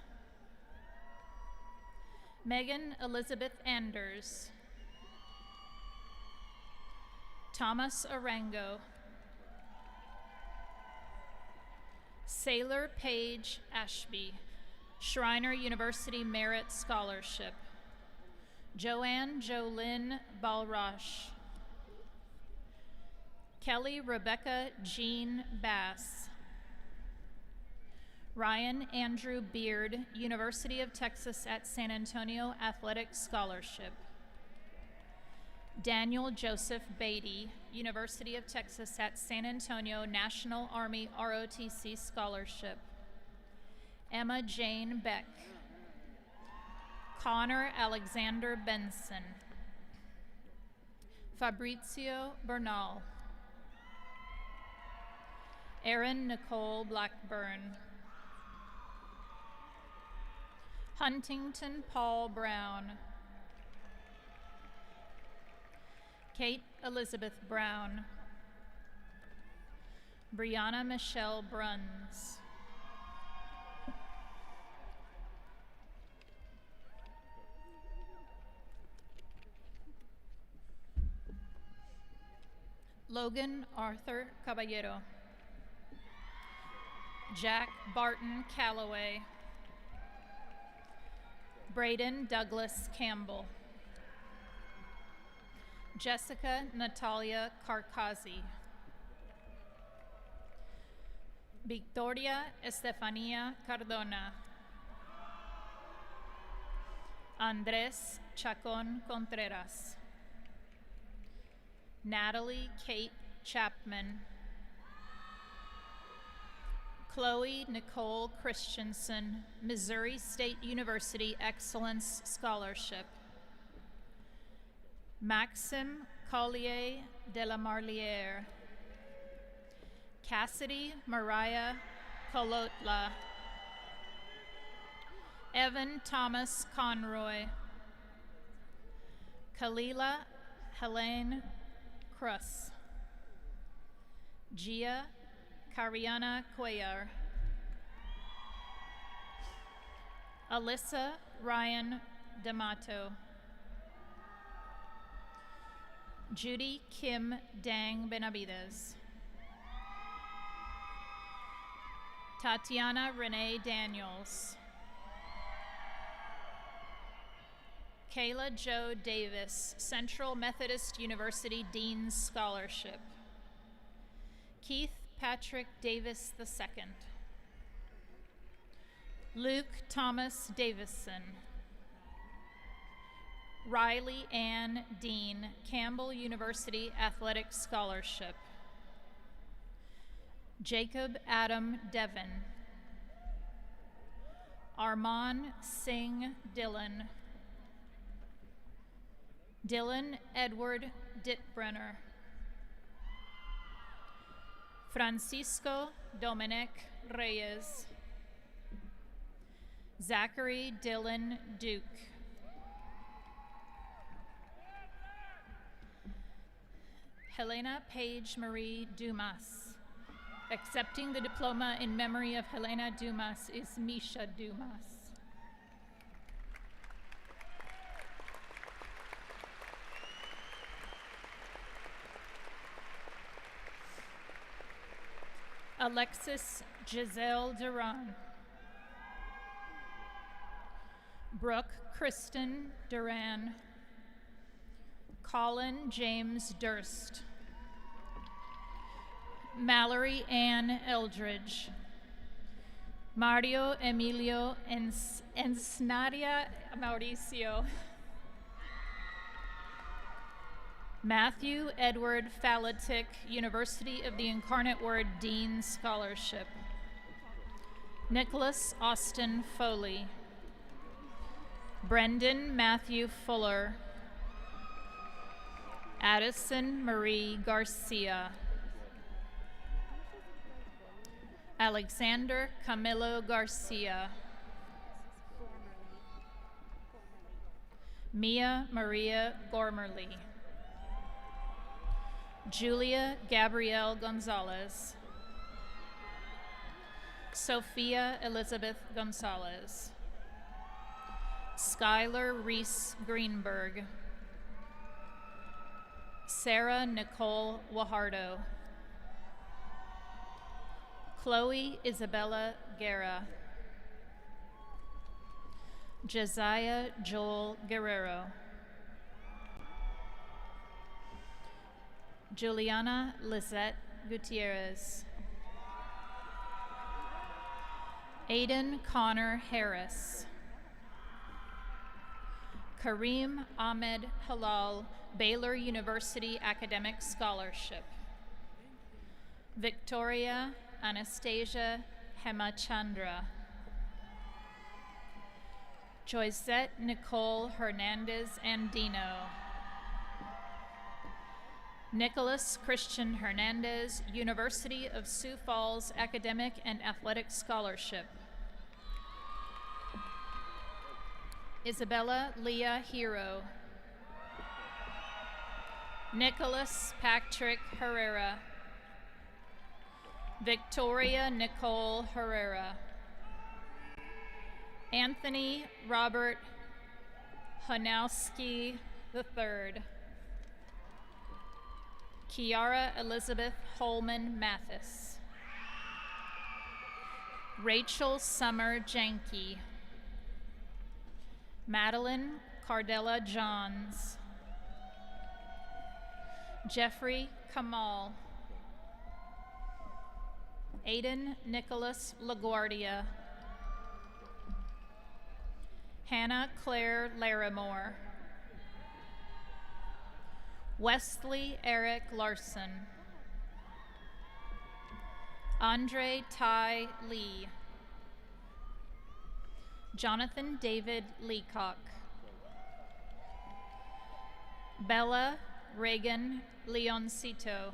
Megan Elizabeth Anders. Thomas Arango. Sailor Paige Ashby, Schreiner University Merit Scholarship. Joanne Jolynn Balrash. Kelly Rebecca Jean Bass. Ryan Andrew Beard, University of Texas at San Antonio Athletic Scholarship. Daniel Joseph Beatty, University of Texas at San Antonio National Army ROTC Scholarship. Emma Jane Beck. Connor Alexander Benson. Fabrizio Bernal. Erin Nicole Blackburn. Huntington Paul Brown. Kate Elizabeth Brown. Brianna Michelle Bruns. Logan Arthur Caballero, Jack Barton Calloway, Braden Douglas Campbell, Jessica Natalia Carcazzi, Victoria Estefania Cardona, Andres Chacon Contreras, Natalie Kate Chapman, Chloe Nicole Christensen, Missouri State University Excellence Scholarship, Maxime Collier de la Marliere, Cassidy Mariah Colotla, Evan Thomas Conroy, Kalila Helene Cruz, Gia Cariana Cuellar, Alyssa Ryan D'Amato, Judy Kim Dang Benavides, Tatiana Renee Daniels, Kayla Jo Davis, Central Methodist University Dean's Scholarship, Keith Patrick Davis II, Luke Thomas Davison, Riley Ann Dean, Campbell University Athletic Scholarship, Jacob Adam Devon, Arman Singh Dillon, Dylan Edward Dittbrenner, Francisco Dominic Reyes, Zachary Dylan Duke, Helena Paige Marie Dumas. Accepting the diploma in memory of Helena Dumas is Misha Dumas. Alexis Giselle Duran, Brooke Kristen Duran, Colin James Durst, Mallory Ann Eldridge, Mario Emilio Ensnaria Mauricio, Matthew Edward Falatic, University of the Incarnate Word Dean Scholarship, Nicholas Austin Foley, Brendan Matthew Fuller, Addison Marie Garcia, Alexander Camilo Garcia, Mia Maria Gormerly, Julia Gabrielle Gonzalez, Sophia Elizabeth Gonzalez, Skylar Reese Greenberg, Sarah Nicole Wahardo, Chloe Isabella Guerra, Josiah Joel Guerrero, Juliana Lizette Gutierrez, Aiden Connor Harris, Kareem Ahmed Halal, Baylor University Academic Scholarship, Victoria Anastasia Hemachandra, Joycette Nicole Hernandez Andino, Nicholas Christian Hernandez, University of Sioux Falls Academic and Athletic Scholarship, Isabella Leah Hero, Nicholas Patrick Herrera, Victoria Nicole Herrera, Anthony Robert Hanowski III, Kiara Elizabeth Holman Mathis. Rachel Summer Janke. Madeline Cardella Johns. Jeffrey Kamal. Aiden Nicholas LaGuardia. Hannah Claire Larimore. Wesley Eric Larson. Andre Ty Lee. Jonathan David Leacock. Bella Reagan Leoncito.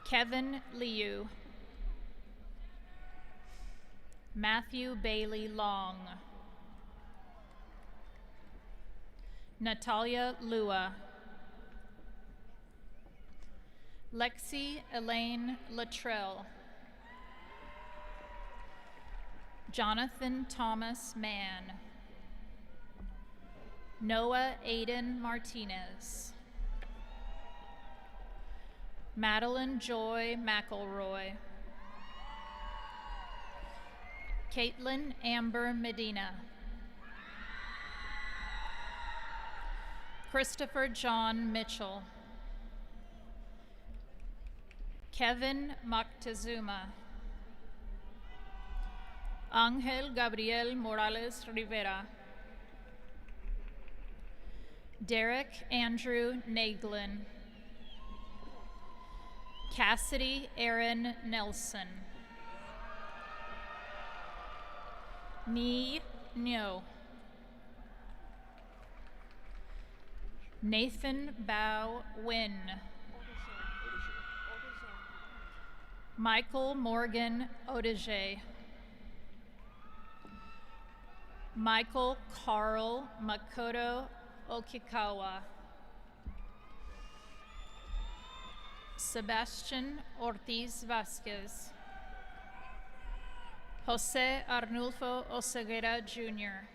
Kevin Liu. Matthew Bailey Long. Natalia Lua. Lexi Elaine Luttrell. Jonathan Thomas Mann. Noah Aiden Martinez. Madeline Joy McElroy. Caitlin Amber Medina. Christopher John Mitchell. Kevin Moctezuma. Angel Gabriel Morales Rivera. Derek Andrew Naglin. Cassidy Aaron Nelson. Ni Nyo. Nathan Bao Win. Michael Morgan Odige. Michael Carl Makoto Okikawa. Sebastian Ortiz Vasquez. Jose Arnulfo Oseguera Jr.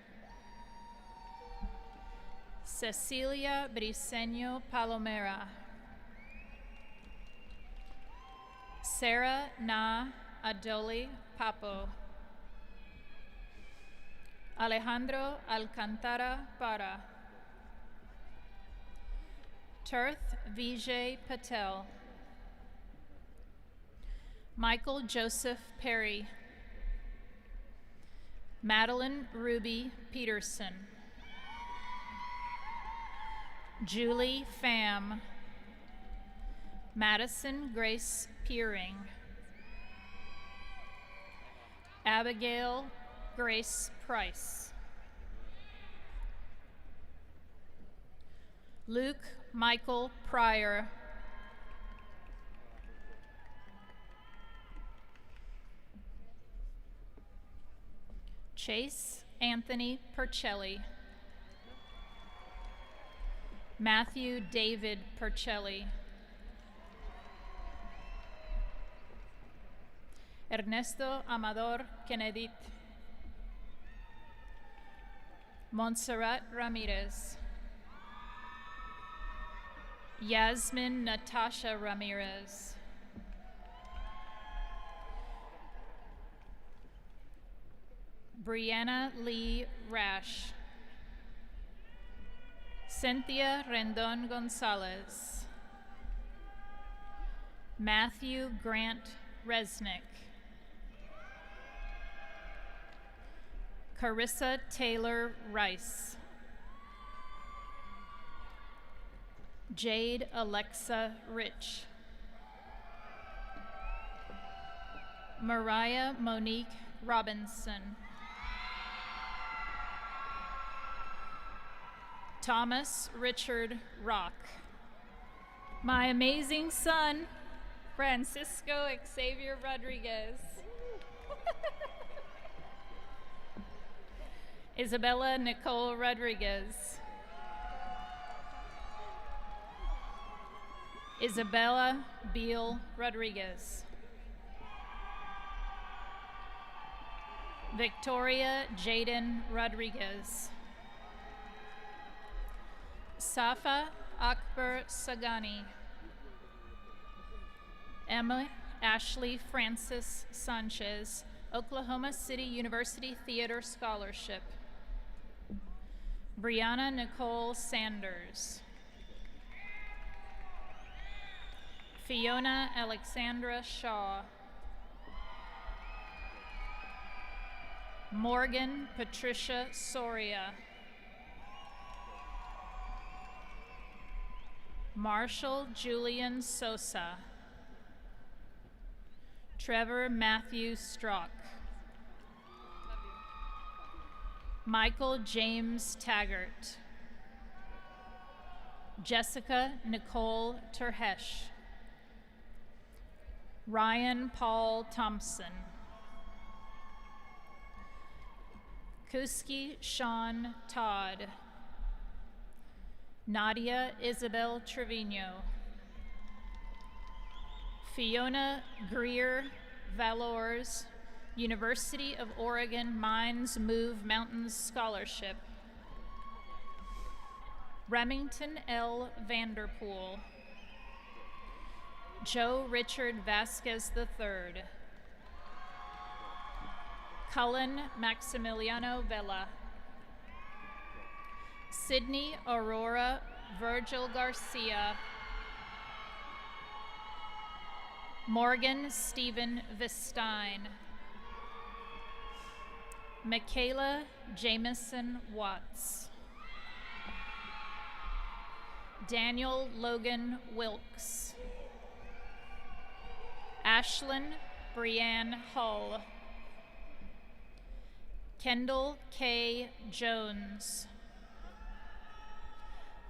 Cecilia Briceño Palomera. Sarah Na Adoli Papo. Alejandro Alcantara Para. Tirth Vijay Patel. Michael Joseph Perry. Madeline Ruby Peterson. Julie Pham. Madison Grace Peering. Abigail Grace Price. Luke Michael Pryor. Chase Anthony Percelli. Matthew David Percelli. Ernesto Amador Kennedit. Montserrat Ramirez. Yasmin Natasha Ramirez. Brianna Lee Rash. Cynthia Rendon Gonzalez. Matthew Grant Resnick. Carissa Taylor Rice. Jade Alexa Rich. Mariah Monique Robinson. Thomas Richard Rock. My amazing son, Francisco Xavier Rodriguez. Isabella Nicole Rodriguez. Isabella Beal Rodriguez. Victoria Jaden Rodriguez. Safa Akbar Sagani. Emma Ashley Francis Sanchez, Oklahoma City University Theater Scholarship. Brianna Nicole Sanders. Fiona Alexandra Shaw. Morgan Patricia Soria. Marshall Julian Sosa. Trevor Matthew Strock. Michael James Taggart. Jessica Nicole Terhesh. Ryan Paul Thompson. Kuski Sean Todd. Nadia Isabel Trevino. Fiona Greer Valors, University of Oregon Mines Move Mountains Scholarship. Remington L. Vanderpool. Joe Richard Vasquez III. Cullen Maximiliano Vela. Sydney Aurora Virgil Garcia. Morgan Stephen Vistine. Michaela Jameson Watts. Daniel Logan Wilkes. Ashlyn Brianne Hull. Kendall K. Jones.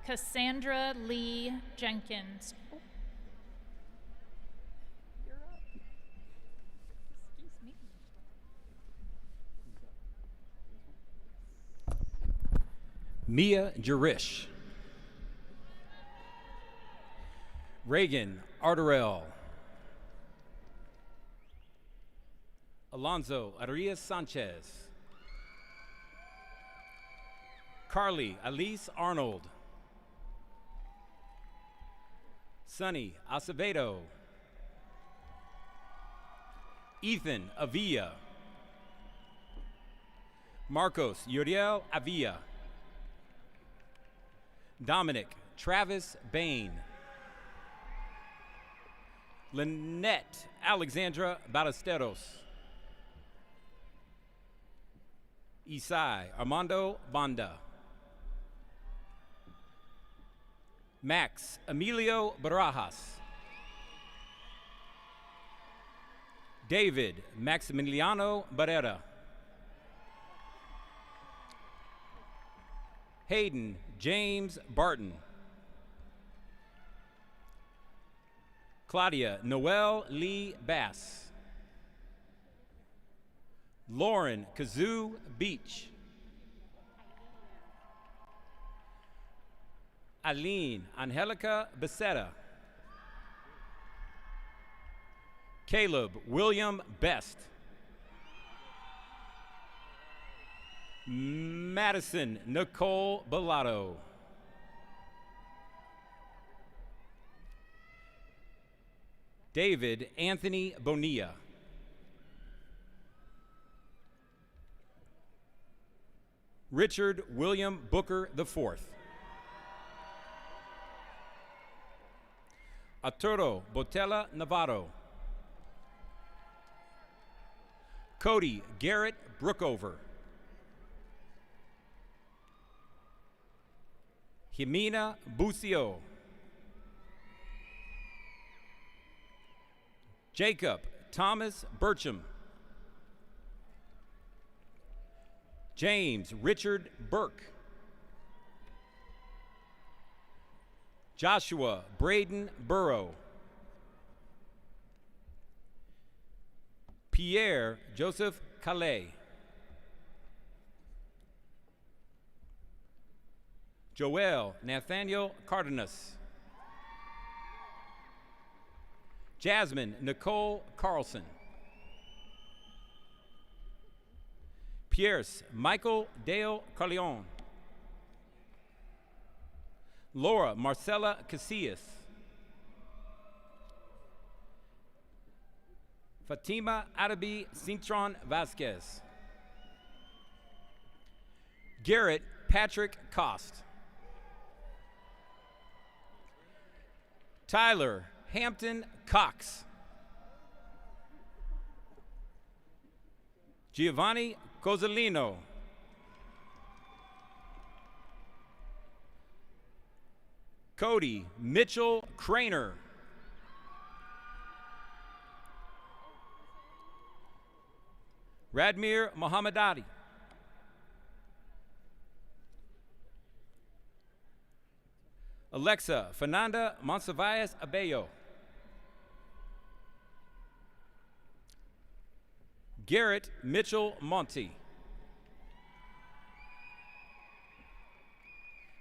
Cassandra Lee Jenkins. You're up. Excuse me. Mia Jarish. Reagan Arderell. Alonzo Arias Sanchez. Carly Elise Arnold. Sonny Acevedo. Ethan Avila. Marcos Uriel Avila. Dominic Travis Bain. Lynette Alexandra Ballesteros. Isai Armando Banda. Max Emilio Barajas. David Maximiliano Barrera. Hayden James Barton. Claudia Noel Lee Bass. Lauren Kazoo Beach. Aline Angelica Becerra. Caleb William Best. Madison Nicole Bellato. David Anthony Bonilla. Richard William Booker IV. Arturo Botella Navarro. Cody Garrett Brookover. Jimena Bucio. Jacob Thomas Burcham. James Richard Burke. Joshua Braden Burrow. Pierre Joseph Calais. Joel Nathaniel Cardenas. Jasmine Nicole Carlson. Pierce Michael Dale Carleon. Laura Marcela Casillas. Fatima Arabi Cintron Vasquez. Garrett Patrick Cost. Tyler Hampton Cox. Giovanni Cozzolino. Cody Mitchell Craner. Radmir Mohammedadi. Alexa Fernanda Monsivais Abello. Garrett Mitchell Monty.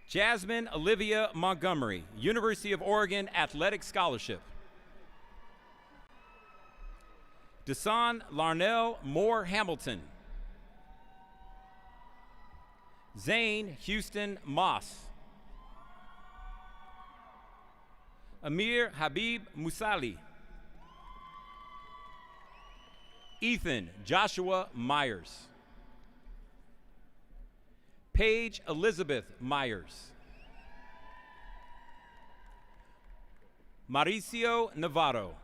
Jasmine Olivia Montgomery, University of Oregon Athletic Scholarship. Desan Larnell Moore Hamilton. Zane Houston Moss. Amir Habib Musali. Ethan Joshua Myers. Paige Elizabeth Myers. Mauricio Navarro.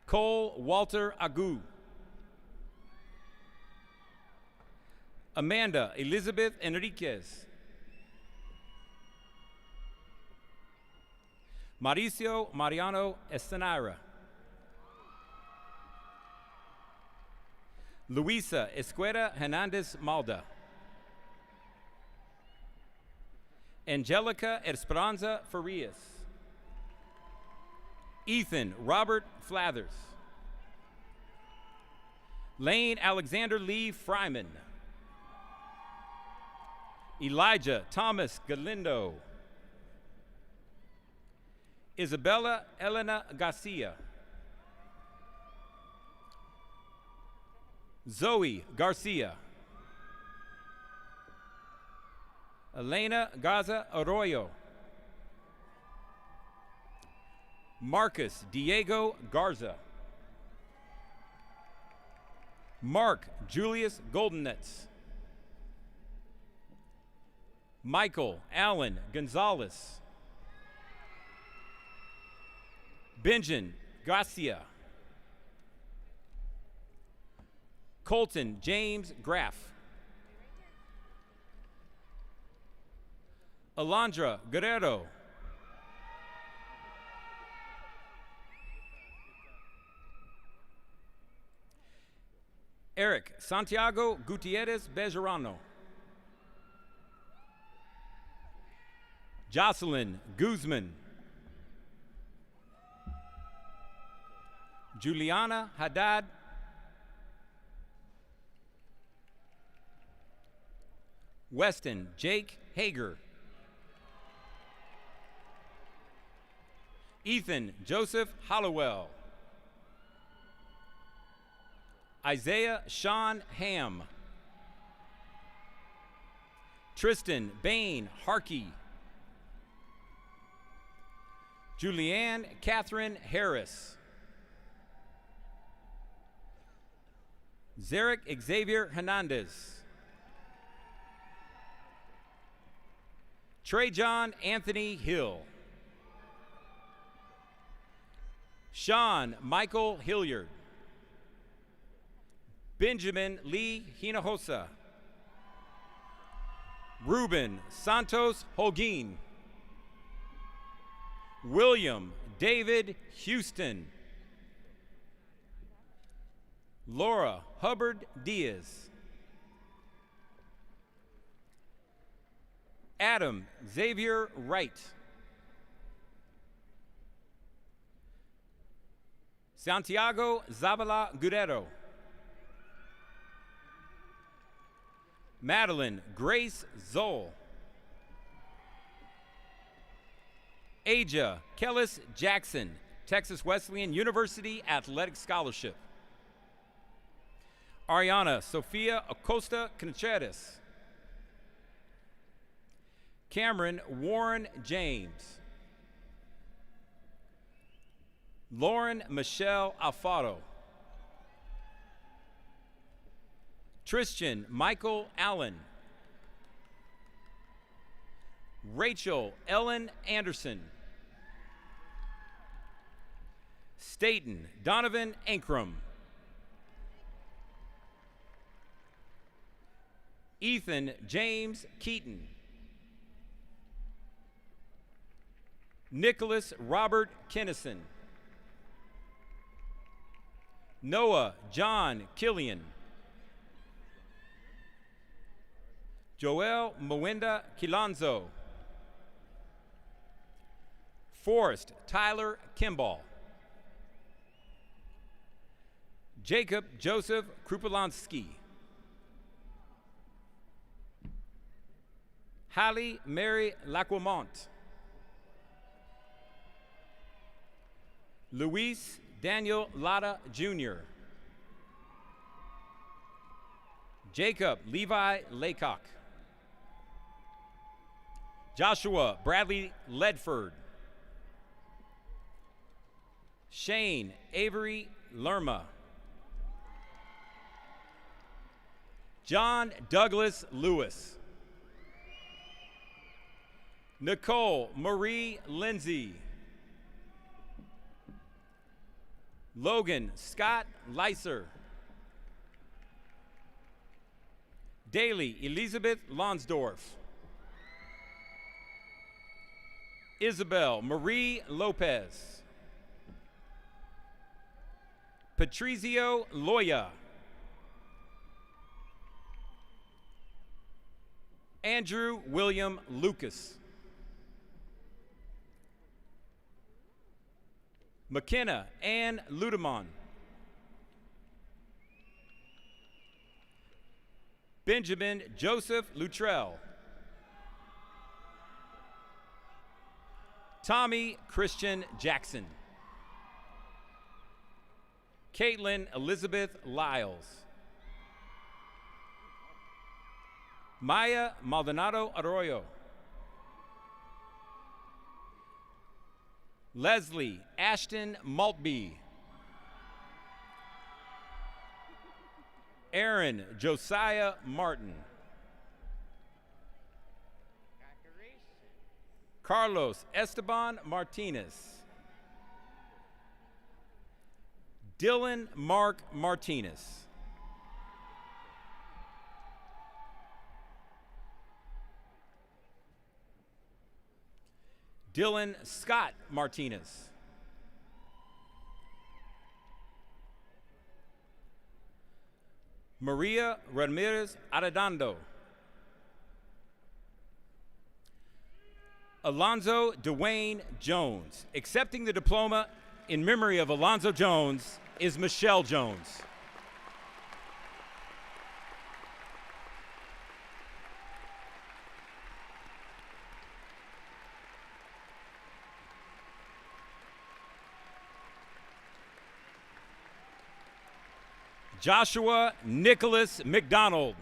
Cole Walter Agu. Amanda Elizabeth Enriquez. Mauricio Mariano Estenara. Luisa Escuera Hernandez Malda. Angelica Esperanza Farias. Ethan Robert Flathers. Lane Alexander Lee Fryman. Elijah Thomas Galindo. Isabella Elena Garcia. Zoe Garcia. Elena Gaza Arroyo. Marcus Diego Garza. Mark Julius Goldenetz. Michael Allen Gonzalez. Benjamin Garcia. Colton James Graff. Alondra Guerrero. Eric Santiago Gutierrez Bejarano. Jocelyn Guzman. Juliana Haddad. Weston Jake Hager. Ethan Joseph Hollowell. Isaiah Sean Ham. Tristan Bain Harkey. Julianne Catherine Harris. Zarek Xavier Hernandez. Trajan Anthony Hill. Sean Michael Hilliard. Benjamin Lee Hinojosa. Ruben Santos Holguin. William David Houston. Laura Hubbard Diaz. Adam Xavier Wright. Santiago Zabala Guerrero. Madeline Grace Zoll. Aja Kellis Jackson, Texas Wesleyan University Athletic Scholarship. Ariana Sofia Acosta Contreras. Cameron Warren James. Lauren Michelle Alfaro. Tristan Michael Allen. Rachel Ellen Anderson. Staten Donovan Ankrum. Ethan James Keaton. Nicholas Robert Kennison. Noah John Killian. Joel Mwenda Kilonzo. Forrest Tyler Kimball. Jacob Joseph Krupolansky. Hallie Mary Lacquemont. Luis Daniel Latta Jr. Jacob Levi Laycock. Joshua Bradley Ledford. Shane Avery Lerma. John Douglas Lewis. Nicole Marie Lindsay. Logan Scott Leiser. Daly Elizabeth Lonsdorf. Isabel Marie Lopez. Patrizio Loya. Andrew William Lucas. McKenna Ann Ludemon. Benjamin Joseph Luttrell. Tommy Christian Jackson. Caitlin Elizabeth Lyles. Maya Maldonado Arroyo. Leslie Ashton Maltby. Aaron Josiah Martin. Carlos Esteban Martinez. Dylan Mark Martinez. Dylan Scott Martinez. Maria Ramirez Arredondo. Alonzo Dwayne Jones. Accepting the diploma in memory of Alonzo Jones is Michelle Jones. Joshua Nicholas McDonald.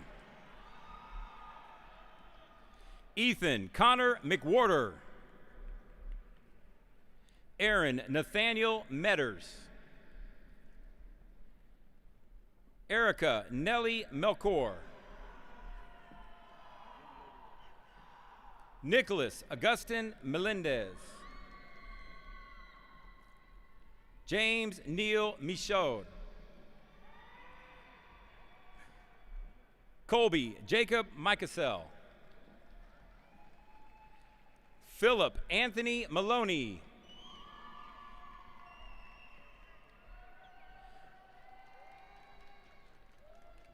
Ethan Connor McWhorter. Aaron Nathaniel Metters. Erica Nellie Melchor. Nicholas Augustin Melendez. James Neal Michaud. Colby Jacob Micasell. Philip Anthony Maloney.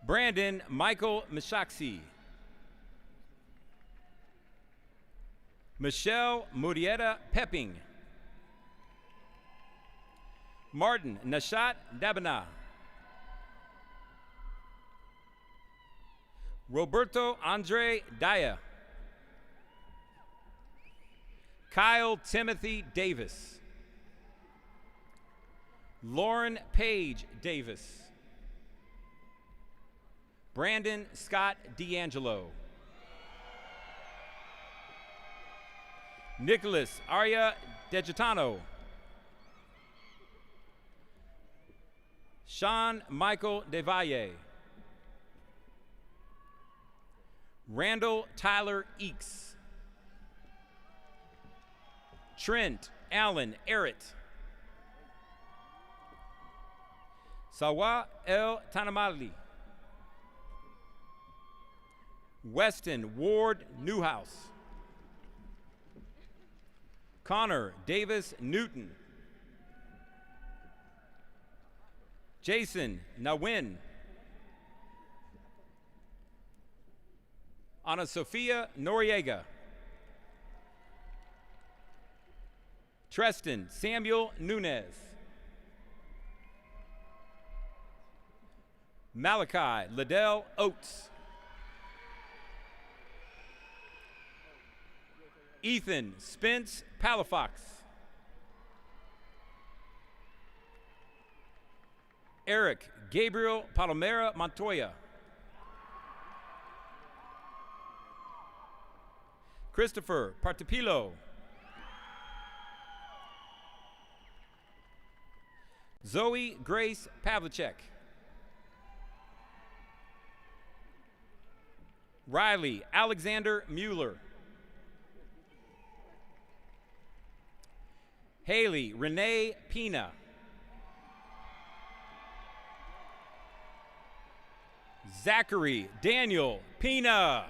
Brandon Michael Mishaxi. Michelle Murieta Pepping. Martin Nashat Dabana. Roberto Andre Daya. Kyle Timothy Davis. Lauren Page Davis. Brandon Scott D'Angelo. Nicholas Arya Degitano. Sean Michael DeValle. Randall Tyler Eakes. Trent Allen Errett. Sawa El Tanamali. Weston Ward Newhouse. Connor Davis Newton. Jason Nawin. Ana Sofia Noriega. Treston Samuel Nunez. Malachi Liddell Oates. Ethan Spence Palafox. Eric Gabriel Palomera Montoya. Christopher Partipilo. Zoe Grace Pavlicek. Riley Alexander Mueller. Haley Renee Pina. Zachary Daniel Pina.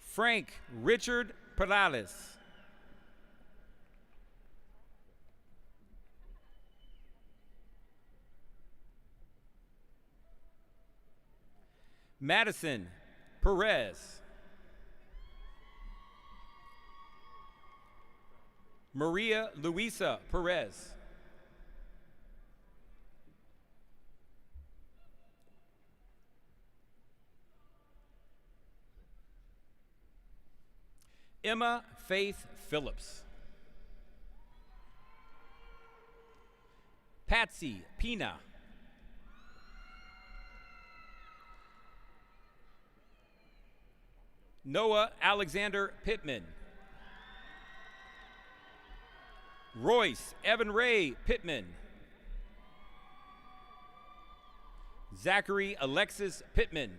Frank Richard Perales. Madison Perez. Maria Luisa Perez. Emma Faith Phillips. Patsy Pina. Noah Alexander Pittman. Royce Evan Ray Pittman. Zachary Alexis Pittman.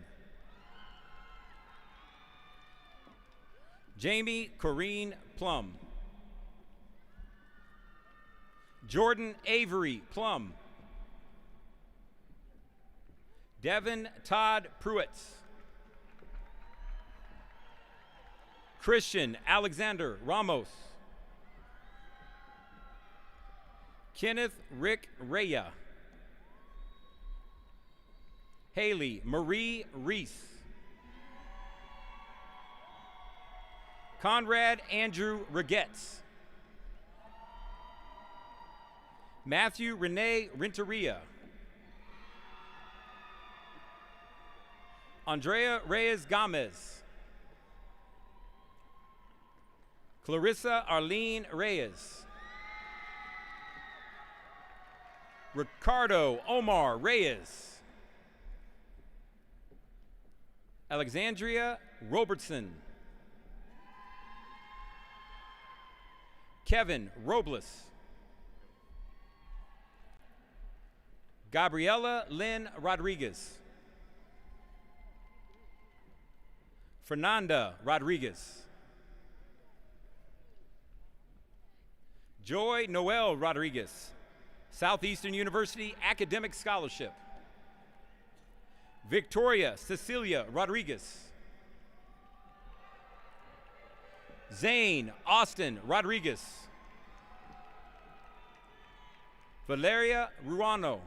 Jamie Corrine Plum. Jordan Avery Plum. Devin Todd Pruitz. Christian Alexander Ramos. Kenneth Rick Raya. Haley Marie Reese. Conrad Andrew Regetz. Matthew Renee Renteria. Andrea Reyes Gomez. Clarissa Arlene Reyes. Ricardo Omar Reyes. Alexandria Robertson. Kevin Robles. Gabriela Lynn Rodriguez. Fernanda Rodriguez. Joy Noel Rodriguez, Southeastern University Academic Scholarship. Victoria Cecilia Rodriguez. Zane Austin Rodriguez. Valeria Ruano.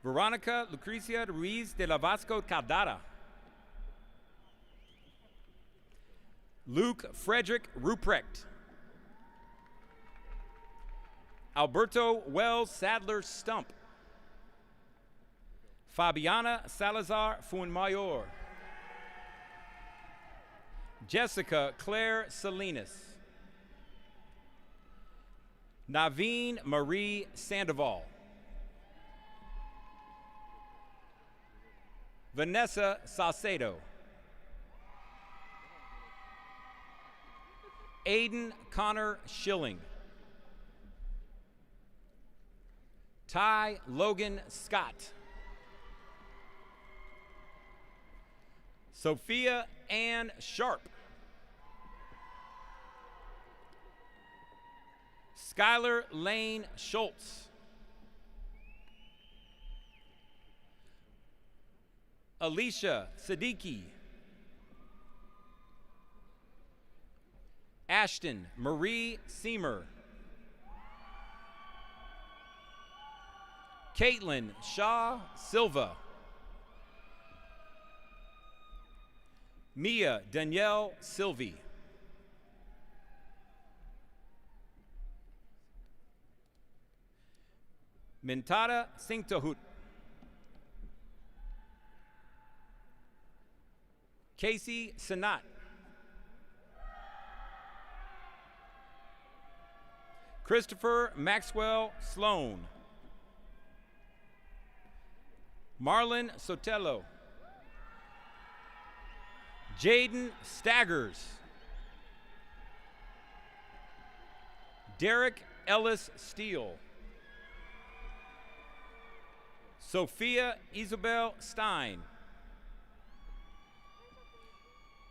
Veronica Lucrecia Ruiz de la Vasco Caldara. Luke Frederick Ruprecht. Alberto Wells Sadler Stump. Fabiana Salazar Fuenmayor. Jessica Claire Salinas. Naveen Marie Sandoval. Vanessa Saucedo. Aiden Connor Schilling. Ty Logan Scott. Sophia Ann Sharp. Skylar Lane Schultz. Alicia Siddiqui. Ashton Marie Seamer. Caitlin Shaw Silva. Mia Danielle Sylvie. Mintada Singtohut. Casey Sanat. Christopher Maxwell Sloan. Marlon Sotelo. Jaden Staggers. Derek Ellis Steele. Sophia Isabel Stein.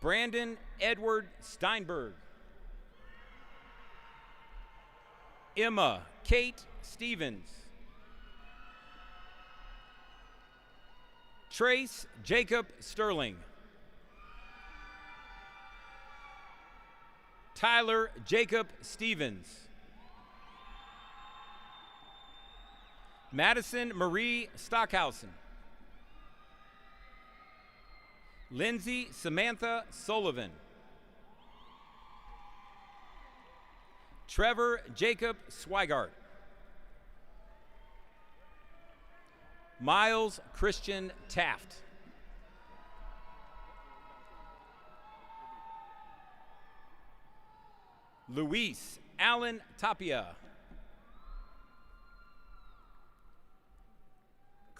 Brandon Edward Steinberg. Emma Kate Stevens. Trace Jacob Sterling. Tyler Jacob Stevens. Madison Marie Stockhausen. Lindsay Samantha Sullivan. Trevor Jacob Swigart. Miles Christian Taft. Luis Allen Tapia.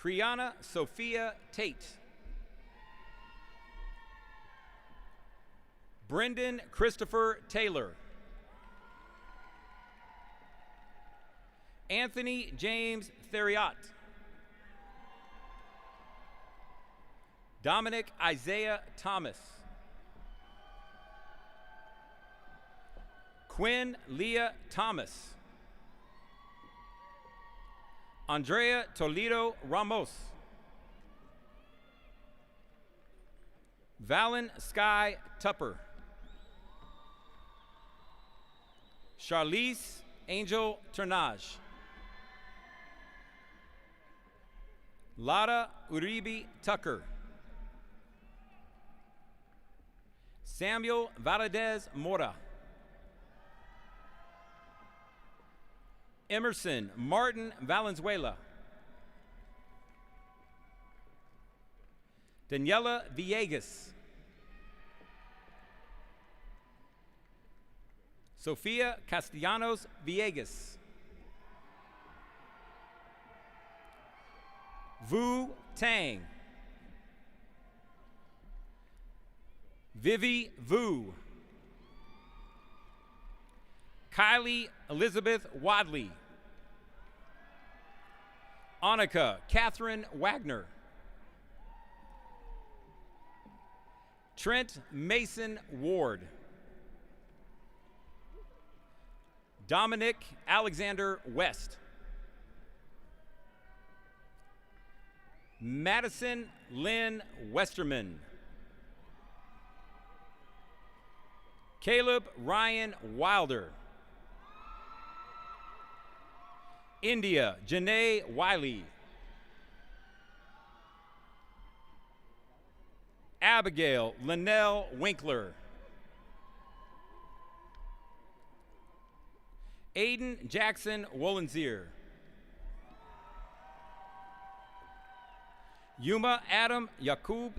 Kriana Sophia Tate. Brendan Christopher Taylor. Anthony James Theriot. Dominic Isaiah Thomas. Quinn Leah Thomas. Andrea Toledo Ramos. Valen Sky Tupper. Charlize Angel Ternage. Lara Uribe Tucker. Samuel Valadez Mora. Emerson Martin Valenzuela. Daniela Villegas. Sofia Castellanos Villegas. Vu Tang. Vivi Vu. Kylie Elizabeth Wadley. Annika Catherine Wagner. Trent Mason Ward. Dominic Alexander West. Madison Lynn Westerman. Caleb Ryan Wilder. India Janae Wiley. Abigail Linnell Winkler. Aiden Jackson Wollenzier. Yuma Adam Yakub.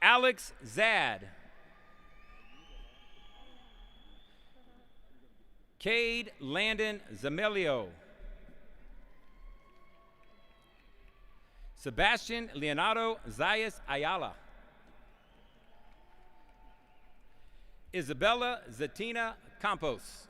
Alex Zad. Cade Landon Zamelio. Sebastian Leonardo Zayas Ayala. Isabella Zatina Campos.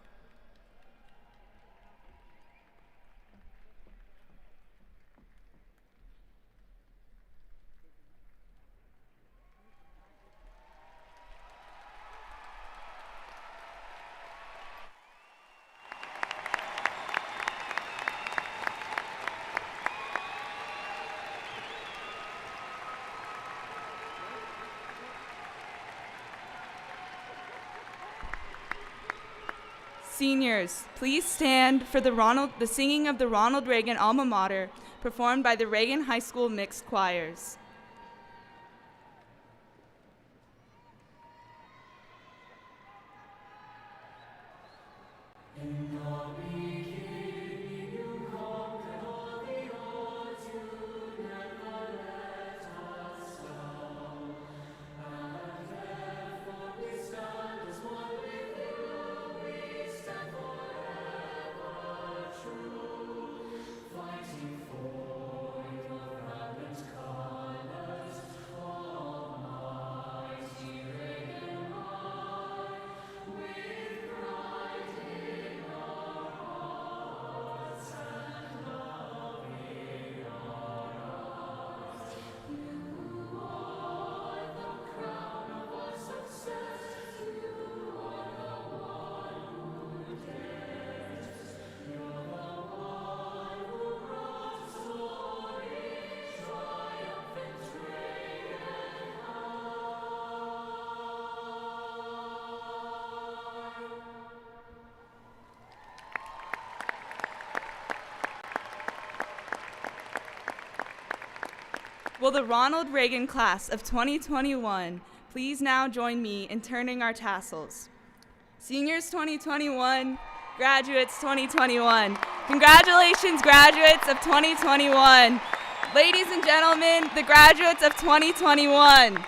Seniors, please stand for the singing of the Ronald Reagan Alma Mater, performed by the Reagan High School Mixed Choirs. Will the Ronald Reagan class of 2021 please now join me in turning our tassels? Seniors 2021, graduates 2021. Congratulations, graduates of 2021. Ladies and gentlemen, the graduates of 2021.